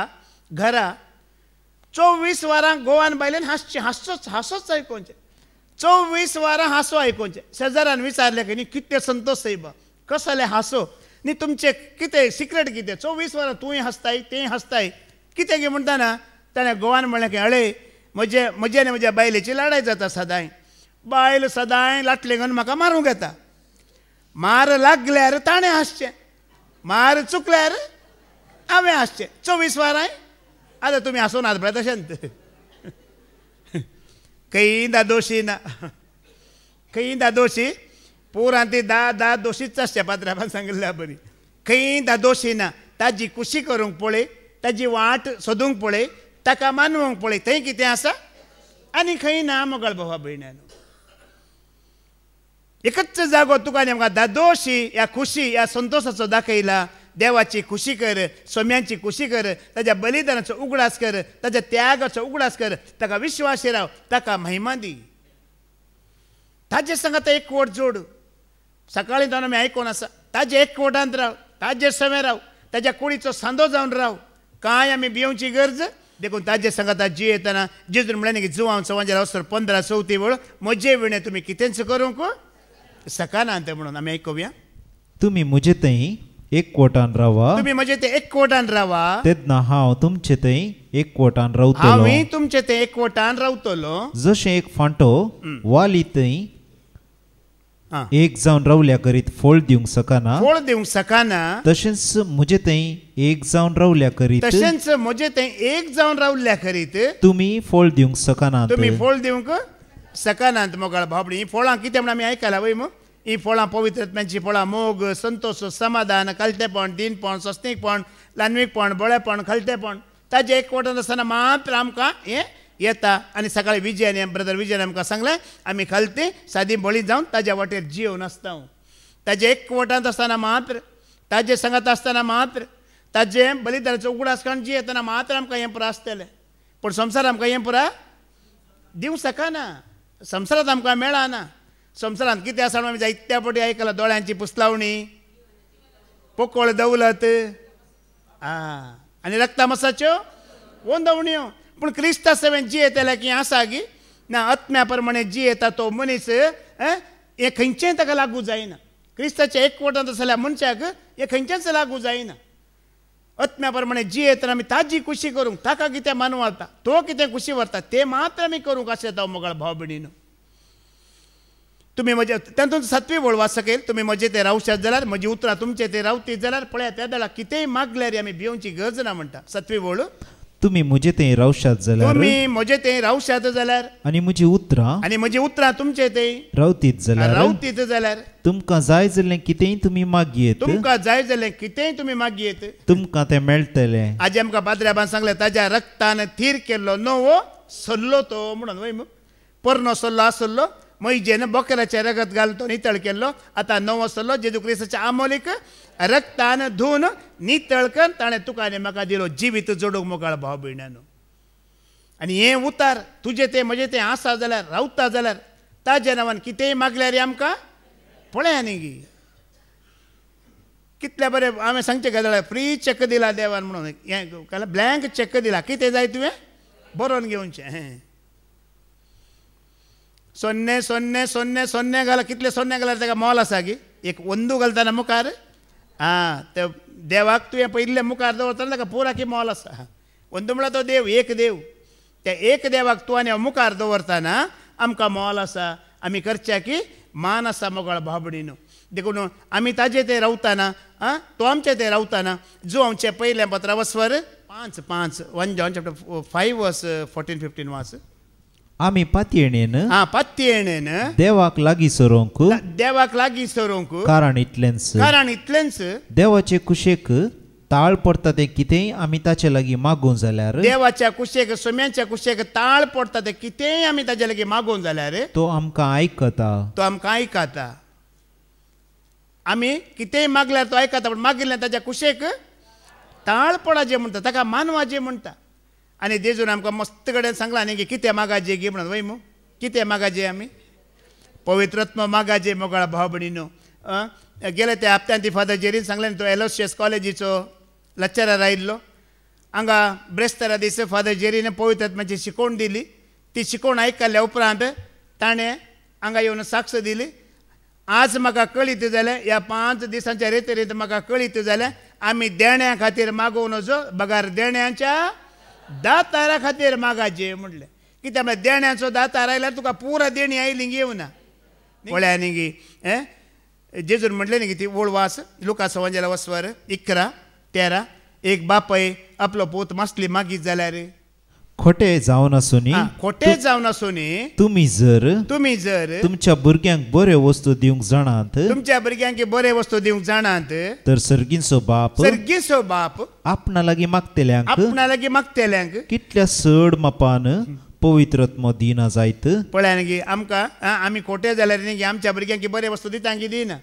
घरा 24 वरां गोवान बायलेन हांसोच आयकोवचें 24 वरां हांसो आयकोवचें शेजाऱ्यान विचारलें की न्ही कितें संतोष सायबा कसो जालें हांसो न्ही तुमचें कितें सिक्रेट कितें 24 वरां तूंय हसताय तेंय हसताय कितें गे म्हणटाना ताणें गोवान म्हणलें की अळे म्हजे आनी म्हज्या बायलेची लडाय जाता सदांय बायल सदांय लाटले घेवन म्हाका मारूंक येता मार लागल्यार ताणें हांसचें मार चुकल्यार हांवें हांसचें 24 वरांय आतां तुमी हांसून आत पळय तशेंच खंय दादोशी ना खंय दादोशी पुरान ती दा दोशीच आसच्या पात्रांवान सांगिल्ल्या बरी खंय दादोशी ना ताजी कुशी करूंक पळय ताजी वाट सोदूंक पळय ताका मानवंक पळय थंय कितें आसा आनी खंय ना मोगाळ भावा भयण्यानो एकच जागो तुका आनी आमकां दादोशी ह्या खुशी ह्या संतोशाचो दाखयला देवाची खुशी कर सोम्यांची खुशी कर ताज्या बलिदानाचो उगडास कर ताज्या त्यागाचो उगडास कर ताका विश्वासी राव ताका महिमा दी ताजे सांगात एक वोट जोड सकाळीं जावन आमी आयकोन आसा ताजे एक वोटांत राव ताजे समे राव ताज्या कुडीचो सांदो जावन राव कांय आमी भिवची गरज देखून ताजे सांगात जी येतना जेजून म्हळें की जुवांव सवांजेर वचर 15 चवथी वळ म्हजे विणे तुमी कितेंच करूंक सकानांत म्हणून आमी आयकुया. तुम्ही मुझे थंय एकवटान रावा, तुम्ही म्हणजे ते एकवटान रावा, तेन्ना हांव तुमचे थंय एकवटान रावतलो. हांवूय तुमचे ते एकवटान रावतलो. जशें एक फांटो वाली थंय आं. एक जावन रावल्या करीत फळ दिवंक सकना, फळ दिवंक सकाना, तशेंच मुझे थंय एक जावन रावल्या करीत तशेंच म्हणजे ते एक जावन रावल्ल्या खरीत तुम्ही फळ दिवंक सकनात. तुम्ही फळ दिवंक सकानांत मोगाळ भावडी. ही फळां कितें म्हणून आमी आयकलां वय मग. ही फळां पवित्रत्म्याची फळां मोग, संतोष, समाधान, कलतेपण, दिनपण, सस्तीकपण, लानवीकपण, बळेपण, खलतेपण. ताजे एकवटान आसतना मात्र आमकां हें येता. आनी सकाळी विजयान ब्रदर विजयान आमकां सांगलें आमी खलते सादी बळी जावन ताज्या वाटेर जीव नासता. ताजे एकवटांत आसतना मात्र, ताजे सांगात आसतना मात्र, ताजे बलिदानाचो उगडास काण जी येतना मात्र आमकां हें पुरो आसतलें. पूण संवसार आमकां हें पुरो दिवंक सकाना. संवसारांत आमकां मेळना. संवसारांत कितें आसा आमी जायत्या फावटी आयकलां, दोळ्यांची पुसलावणी, पोकळ दौलत, आनी रक्ता मसाच्यो वोंदवण्यो. पूण क्रिस्ता सेवेन जी येतल्या की आसा गी ना, आत्म्या प्रमाणे जी येता तो मनीस हें खंयचेंय ताका लागू जायना. क्रिस्ताच्या एकवटांत आसल्या मनशाक हें खंयचेंच लागू जायना. आत्म्या प्रमाणे जी येतना आमी ताजी खुशी करूंक, ताका कितें मानवता, तो कितें खुशी व्हरता तें मात्र आमी करूंक अशें येता मोगाळ भाव भयणीनो. तुम्ही म्हजे तातूंत सत्वी वळवा सकेल. तुम्ही म्हजे ते रावशात जाल्यार, म्हजी उतरां तुमचे ते रावती जाल्यार पळया त्या दळा कितेंय मागल्यार आमी भिवची गरज ना म्हणटा सत्वी वळ. तुम्ही मुझे थंय रावशात जाल्यार, तुम्ही म्हजे ते रावशात जाल्यार, आनी म्हजी उतरां आनी म्हजी उतरां तुमचे ते रावतीत जाल्यार, तुमकां जाय जाल्लें कितेंय तुमी मागयेत, तुमकां जाय जाल्लें कितेंय तुमी मागयेत, तुमकां तें मेळटलें. आज आमकां पाद्र्याबान सांगलें ताज्या रक्तान थीर केल्लो नवो सल्लो तो म्हणून वय. पोरनो सल्लो आसलो, मैजेन बोकराचें रगत घालून तो नितळ केल्लो. आतां नवो सल्लो जेजू क्रिस्ताच्या आमोलीक रक्तान धुवन नितळ कर ताणें तुका आनी म्हाका दिलो जिवीत जोडूंक मोगाळ भाव भयणानो. आनी हें उतार तुजें तें म्हजें तें आसा जाल्यार, रावता जाल्यार, ताज्या नांवान कितेंय मागल्यार आमकां पळया न्ही गी कितलें बरें. हांवें सांगचें काय जाल्यार फ्री चॅक दिला देवान म्हणून, हें ब्लँक चॅक दिला. कितें जाय तुवें बरोवन घेवचें. सोन्ने सोन्ने सोन्ने सोन्ने घाला. कितले सोन्ने घाल्यार ताका मोल आसा गी. एक वंदू घालतना मुखार, ते देवाक तुवें पयले मुखार दवरतना ताका पुरा की मोल आसा. वंदू म्हळ्यार तो देव, एक देव. त्या एक देवाक तूं आनी हांव मुखार दवरतना आमकां मोल आसा. आमी करच्या की मान आसा मोगाळ भावभयणीनो. देखून आमी ताजे ते रावतना, तो आमचे ते रावतना, जो आमचे पयलें पत्र वस्वर 5:5 1 John chapter 5 verse 14-15 वाच. आमी पातयेणेन पातयेणेन देवाक लागीं सरोंक कारण इतलेंच देवाचे कुशेक ताळ पडटा तें कितेंय आमी ताचे लागीं मागूं जाल्यार, देवाच्या कुशेक सोम्याच्या कुशेक ताळ पडटा तें कितेंय आमी ताचे लागीं मागूं जाल्यार तो आमकां आयकता. आमी कितेंय मागल्यार तो आयकता. पूण मागिल्लें ताच्या कुशेक ताळ पडाजे म्हणटा, ताका मानवाजे म्हणटा. आनी जेजून आमकां मस्त कडेन सांगलां न्ही की कितें मागाजे गे म्हणून वय मू. कितें मागाजे आमी पवित्रत्म मागाजे मोगाळ भाव भयणीनो. गेले त्या हप्त्यान ती फादर जेरीन सांगलें तो एलोसियस कॉलेजीचो लेक्चरर आयिल्लो. हांगा ब्रेस्तारा दीस फादर जेरीन पवित्रत्म्याची शिकोवण दिली. ती शिकोवण आयकल्या उपरांत ताणें हांगा येवन साक्ष दिली. आज म्हाका कळीत जालें, ह्या 5 दिसांच्या रेतीरीत म्हाका कळीत जालें आमी देण्या खातीर मागोव नजो, बगार देण्यांच्या दातारा खातीर मागाचे म्हणलें. कित्याक म्हळ्यार देण्याचो दातार आयल्यार तुका पुरा देणी आयली येवना. पळया न्ही गी जेजून म्हटलें न्ही की ती वळ वास लुका सवंजेला वस्वर 11:13. एक बापाय आपलो पोत मासली मागीत जाल्यार खोटे जावन आसुनी तुम्ही जर तुमच्या भुरग्यांक बऱ्यो वस्तू दिवंक जाणात, तुमच्या भुरग्यांक बरे वस्तू दिवंक जाणात, तर सर्गीचो बाप आपणा लागीं मागतेल्यांक कितल्या चड मापान पवित्रत्म दिना जायत. पळया न्ही आमकां आमी खोटे जाल्यार न्ही आमच्या भुरग्यांक बरे वस्तू दिता की दिना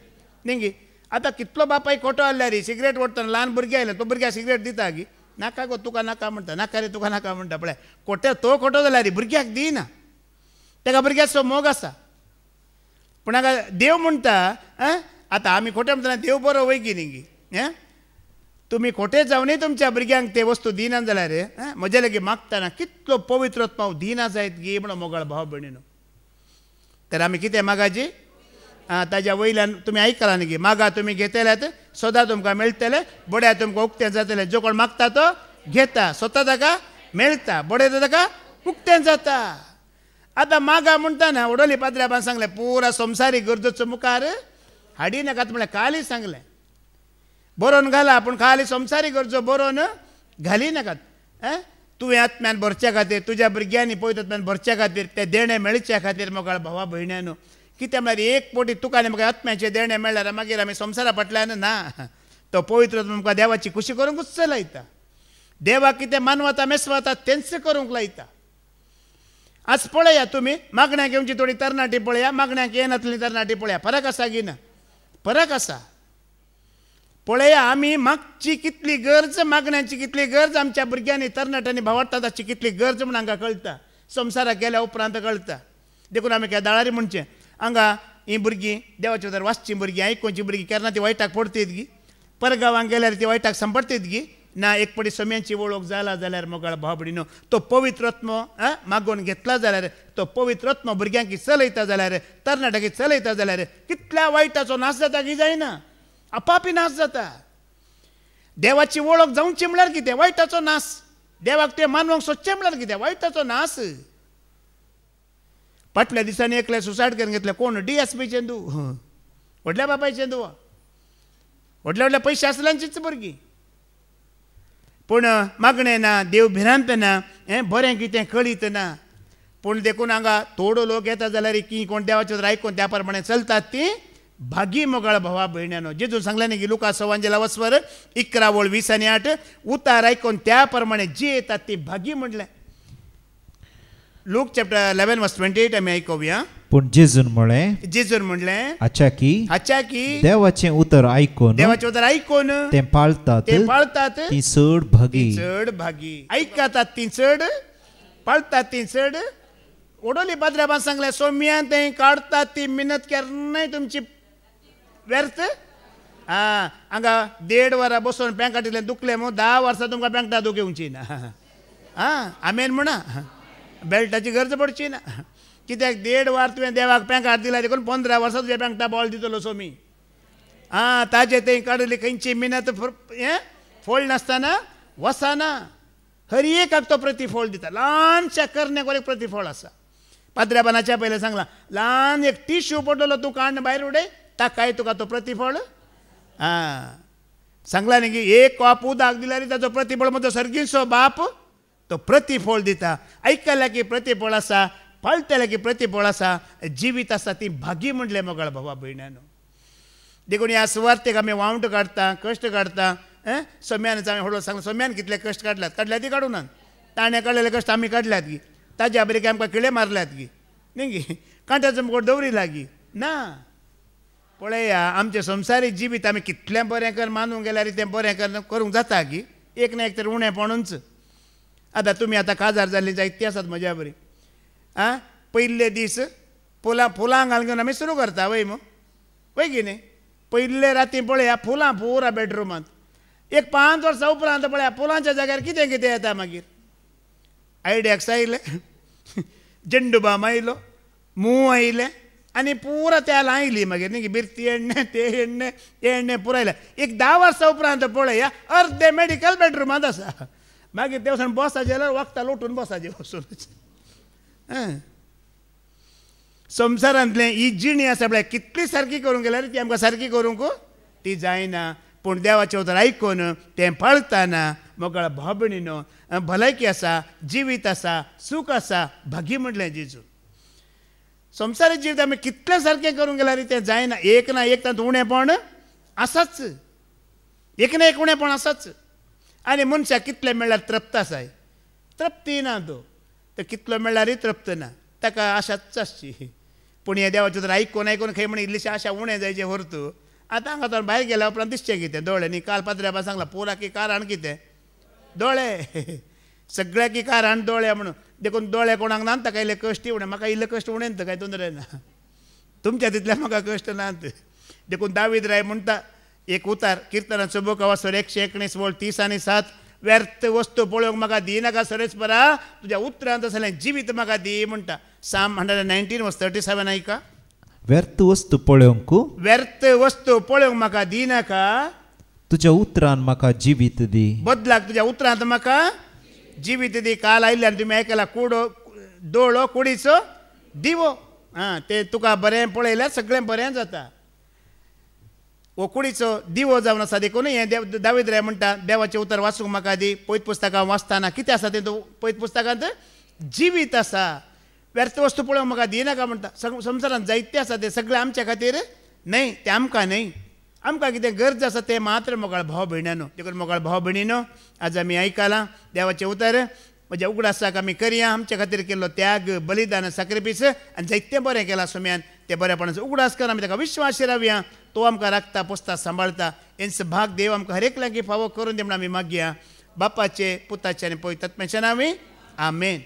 न्ही. आतां कितलो बापाय खोटो आसल्यार सिगरेट ओडटना ल्हान भुरगें आयलें तो भुरग्याक सिगरेट दिता गी. नाका गो तुका नाका म्हणटा, नाका रे तुका नाका म्हणटा. पळय खोटे तो खोटो जाल्यार भुरग्याक दिना. ताका भुरग्याचो मोग आसा. पूण हांगा देव म्हणटा आतां आमी खोटे म्हणटना देव बरो वैगी न्ही. तुमी खोटे जावनय तुमच्या भुरग्यांक ते वस्तू दिना जाल्यार म्हजे लागीं मागतना कितलो पवित्रत्मा दिना जायत गी म्हणून मोगाळ भाव भयणीनो. तर आमी कितें मागाची ताज्या वयल्यान तुमी आयकला न्ही मागा तुमी घेतल्यात सदां तुमकां मेळटलें बड्या तुमकां उक्तें जातलें जो कोण मागता तो घेता स्वता ताका मेळटा बडें ताका उक्तें जाता आतां मागा म्हणटाना वडोली पाद्र्याबान सांगलें पुरा संवसारीक गरजेचो मुखार हाडी नाकात म्हळ्यार खाली सांगलें बरोवन घाला पूण खाली संवसारीक गरजो बरोवन घाली नाकात तुवें आत्म्यान भरच्या खातीर तुज्या भुरग्यांनी पळयत आत्म्यान भरच्या खातीर ते देणे मेळच्या खातीर मोगाळ भावा भयण्यानो कित्याक म्हळ्यार एक पोटी तुका आनी म्हाका आत्म्याचे देणे मेळ्ळ्यार मागीर आमी संवसारा फाटल्यान ना तो पवित्र तुमकां देवाची खुशी करूंकूच लायता देवाक कितें मानवता मेसवता तेंच करूंक लायता आज पळया तुमी मागण्यांक येवची थोडी तरणाटी पळया मागण्यांक येनातली तरणाटी पळया फरक आसा की ना फरक आसा पळया आमी मागची कितली गरज मागण्यांची कितली गरज आमच्या भुरग्यांनी तरणाट्यांनी भावार्थाची कितली गरज म्हूण हांगा कळटा संवसाराक गेल्या उपरांत कळटा देखून आमी काय दाळारी म्हणचें हांगा ही भुरगीं देवाच्या तर वाचचीं भुरगीं आयकोवचीं भुरगीं केन्ना ती वायटाक पडटत गी परगांवांक गेल्यार ती वायटाक सांपडटत गी ना एक पटी सोम्यांची वळख जाला जाल्यार मोगाळ भाव भयणीनो तो पवित्रत्म मागोवन घेतला जाल्यार तो पवित्रत्म भुरग्यांक चलयता जाल्यार तरणाट्याक चलयता जाल्यार कितल्या वायटाचो नाश जाता की जायना आपापी नाश जाता देवाची वळख जावची म्हळ्यार कितें वायटाचो नाश देवाक ते मानवंक सोदचें म्हळ्यार कितें वायटाचो नाश फाटल्या दिसांनी एकले सुसायड करून घेतले कोण DSP चेंदू व्हडल्या बापाय चेंदू व्हडल्या व्हडल्या पयशे आसल्यांचीच भुरगीं पूण मागणें ना देव भिरांत ना हें बरें कितें कळीत ना पूण देखून हांगा थोडो लोक येता जाल्यार की कोण देवाचें आयकून त्या प्रमाणे चलतात ती भागी मोगाळ भावा भयण्यानो जेजून सांगलें न्ही की लुका 11:20-8 उतार आयकून त्या प्रमाणे जी येतात ती भागी म्हणलें लूक चॅप्टर 11:28 आमी आयकुया पूण जेजून म्हणलें हाच्या की देवाचें उतर आयकून तें पाळतात ती चड भागी आयकतात ती चड पाळतात ती चड वडोली पाद्र्याबान सांगलें सोम्यान तें काडतात ती मिनत केन्नाय तुमची व्यर्थ हांगा 1.5 वरां बसून बँकाटितल्यान दुखलें मू 10 वर्सां तुमकां बँकटा दूख येवची ना आमेन म्हणा बेल्टाची गरज पडची ना कित्याक 1.5 वर तुवें देवाक बँकाट दिला देखून 15 वर्सां तुज्या बँकटा बॉल दितलो सोमी ताजे थंय काडली खंयची मिनत हें फोळ नासतना वसना हर एकाक तो प्रतिफळ दिता ल्हानशा करण्याक एक प्रतिफळ आसा पाद्र्याबानाच्या पयलें सांगलां ल्हान एक टिश्यू पडलो तूं काडून भायर उडय ताकाय तुका तो प्रतिफळ सांगला न्ही की एक कॉप उदक दिल्यार ताचो प्रतिफळ म्हजो सर्गीचो बाप तो प्रतिफळ दिता आयकल्या की प्रतिफळ आसा पाळटल्या की प्रतिफळ आसा जिवीत आसा ती भागी म्हणलें मोगाळ भावा भयण्यानो देखून ह्या सुवार्थेक आमी वावंट काडटा कश्ट काडटा सोम्यान हळू सांगलें सोम्यान कितले कश्ट काडल्यात ती काडूनात ताणें काडलेले कश्ट आमी काडल्यात गी ताज्या बरें आमकां किळे मारल्यात गी न्ही गी कांट्याचो मुगोट दवरिला गी ना पळया आमचें संवसारीक जिवीत आमी कितलें बरें कर मानूंक गेल्यार तें बरें करूंक जाता की एक ना एक तर उणेपणूच आतां तुमी आतां काजार जाल्लीं जायतीं आसात म्हज्या बरी पयले दीस फुलां घालून घेवन आमी सुरू करता वय वय की न्ही पयले राती पळया फुलां पुरा बेडरुमांत एक 5 वर्सां उपरांत पळया फुलांच्या जाग्यार कितें कितें येता मागीर आयडॅक्स आयले झेंडूबाम आयलो मूं आयले आनी पुरा तेल आयली मागीर न्ही बिरती एण्णे ते एण्णे पुरायले एक 10 वर्सां उपरांत पळया अर्दे मेडिकल बेडरुमांत आसा मागीर ते वचून बसाचे जाल्यार वखदां लोटून बसाचे वचून संवसारांतले ही जिणी आसा पळय कितली सारकी करूंक गेल्यार ती आमकां सारकी करूंक ती जायना पूण देवाचें उतर आयकून तें पाळतना मोगाळ भाव भयणीनो भलायकी आसा जिवीत आसा सूख आसा भागी म्हणलें जेजू संवसारीक जिवीत आमी कितलें सारकें करूंक गेल्यार तें जायना एक ना एक तातूंत उणेपण आसाच एक ना एक उणेपण आसाच आनी मनशाक कितलें म्हणल्यार तृप्त आसाय तृप्ती ना तो कितलो म्हणल्यारय तृप्त ना ताका आशाच आसची पूण हें देवाचें उतर आयकून खंय म्हण इल्लीशी आशा उणें जायचे व्हरतू आतां हांगा तर भायर गेल्या उपरांत दिसचें कितें दोळे न्ही काल पाद्र्याबा सांगला पुरा की कारण कितें दोळे सगळ्या की कारण दोळे म्हणून देखून दोळे कोणाक नात ताका इल्ले कश्ट उणें म्हाका इल्ले कश्ट उणें काय तोंदरे ना तुमच्या तितले म्हाका कश्ट नात देखून दावीद राय म्हणटा एक उतार किर्तनाचो बूक वाचून 119 बोल 30 आनी 7 व्यर्थ वस्तू पळोवंक म्हाका दिनाका सरेस्परा तुज्या उतरांत आसलें जिवीत म्हाका दी म्हणटा साम 119 verse 37 ऐका व्यर्थ वस्तू पळोवंक व्यर्थ वस्तू पळोवंक म्हाका दिनाका. तुज्या उतरान म्हाका जिवीत दी. बदलाक तुज्या उतरांत म्हाका जिवीत दी. काल आयिल्ल्यान तुमी आयकला कुडो दोळो कुडीचो दिवो. ते तुका बरें पळयल्यार सगळें बरें जाता. वो कुडीचो दिवो जावन आसा देखून हें दावीद रे म्हणटा देवाचें उतर वाचूंक म्हाका दी. पयत पुस्तकां वाचतना कितें आसा तें पयत पुस्तकांत जिवीत आसा. व्यर्थ वस्तू पळोवंक म्हाका दिनाका म्हणटा. संवसारांत जायते आसा ते सगळे आमच्या खातीर न्हय, ते आमकां न्हय. आमकां कितें गरज आसा तें मात्र मोगाळ भाव भयणानो. देखून मोगाळ भाव भयणीनो, आज आमी आयकलां देवाचें उतर. म्हज्या उगडासाक आमी करया. आमच्या खातीर केल्लो त्याग, बलिदान, सॅक्रिफीस आनी जायतें बरें केलां सुम्यान. ते बरेपणाचो उगडास कर. आमी ताका विश्वास रावया. तो आमकां राखता, पोसता, सांबाळता. हेंच भाग देव आमकां हर एकल्याक फावो करून दी म्हणून आमी मागया. बापाचे, पुताचे आनी पवित्र आत्म्याच्या नांवान आमेन.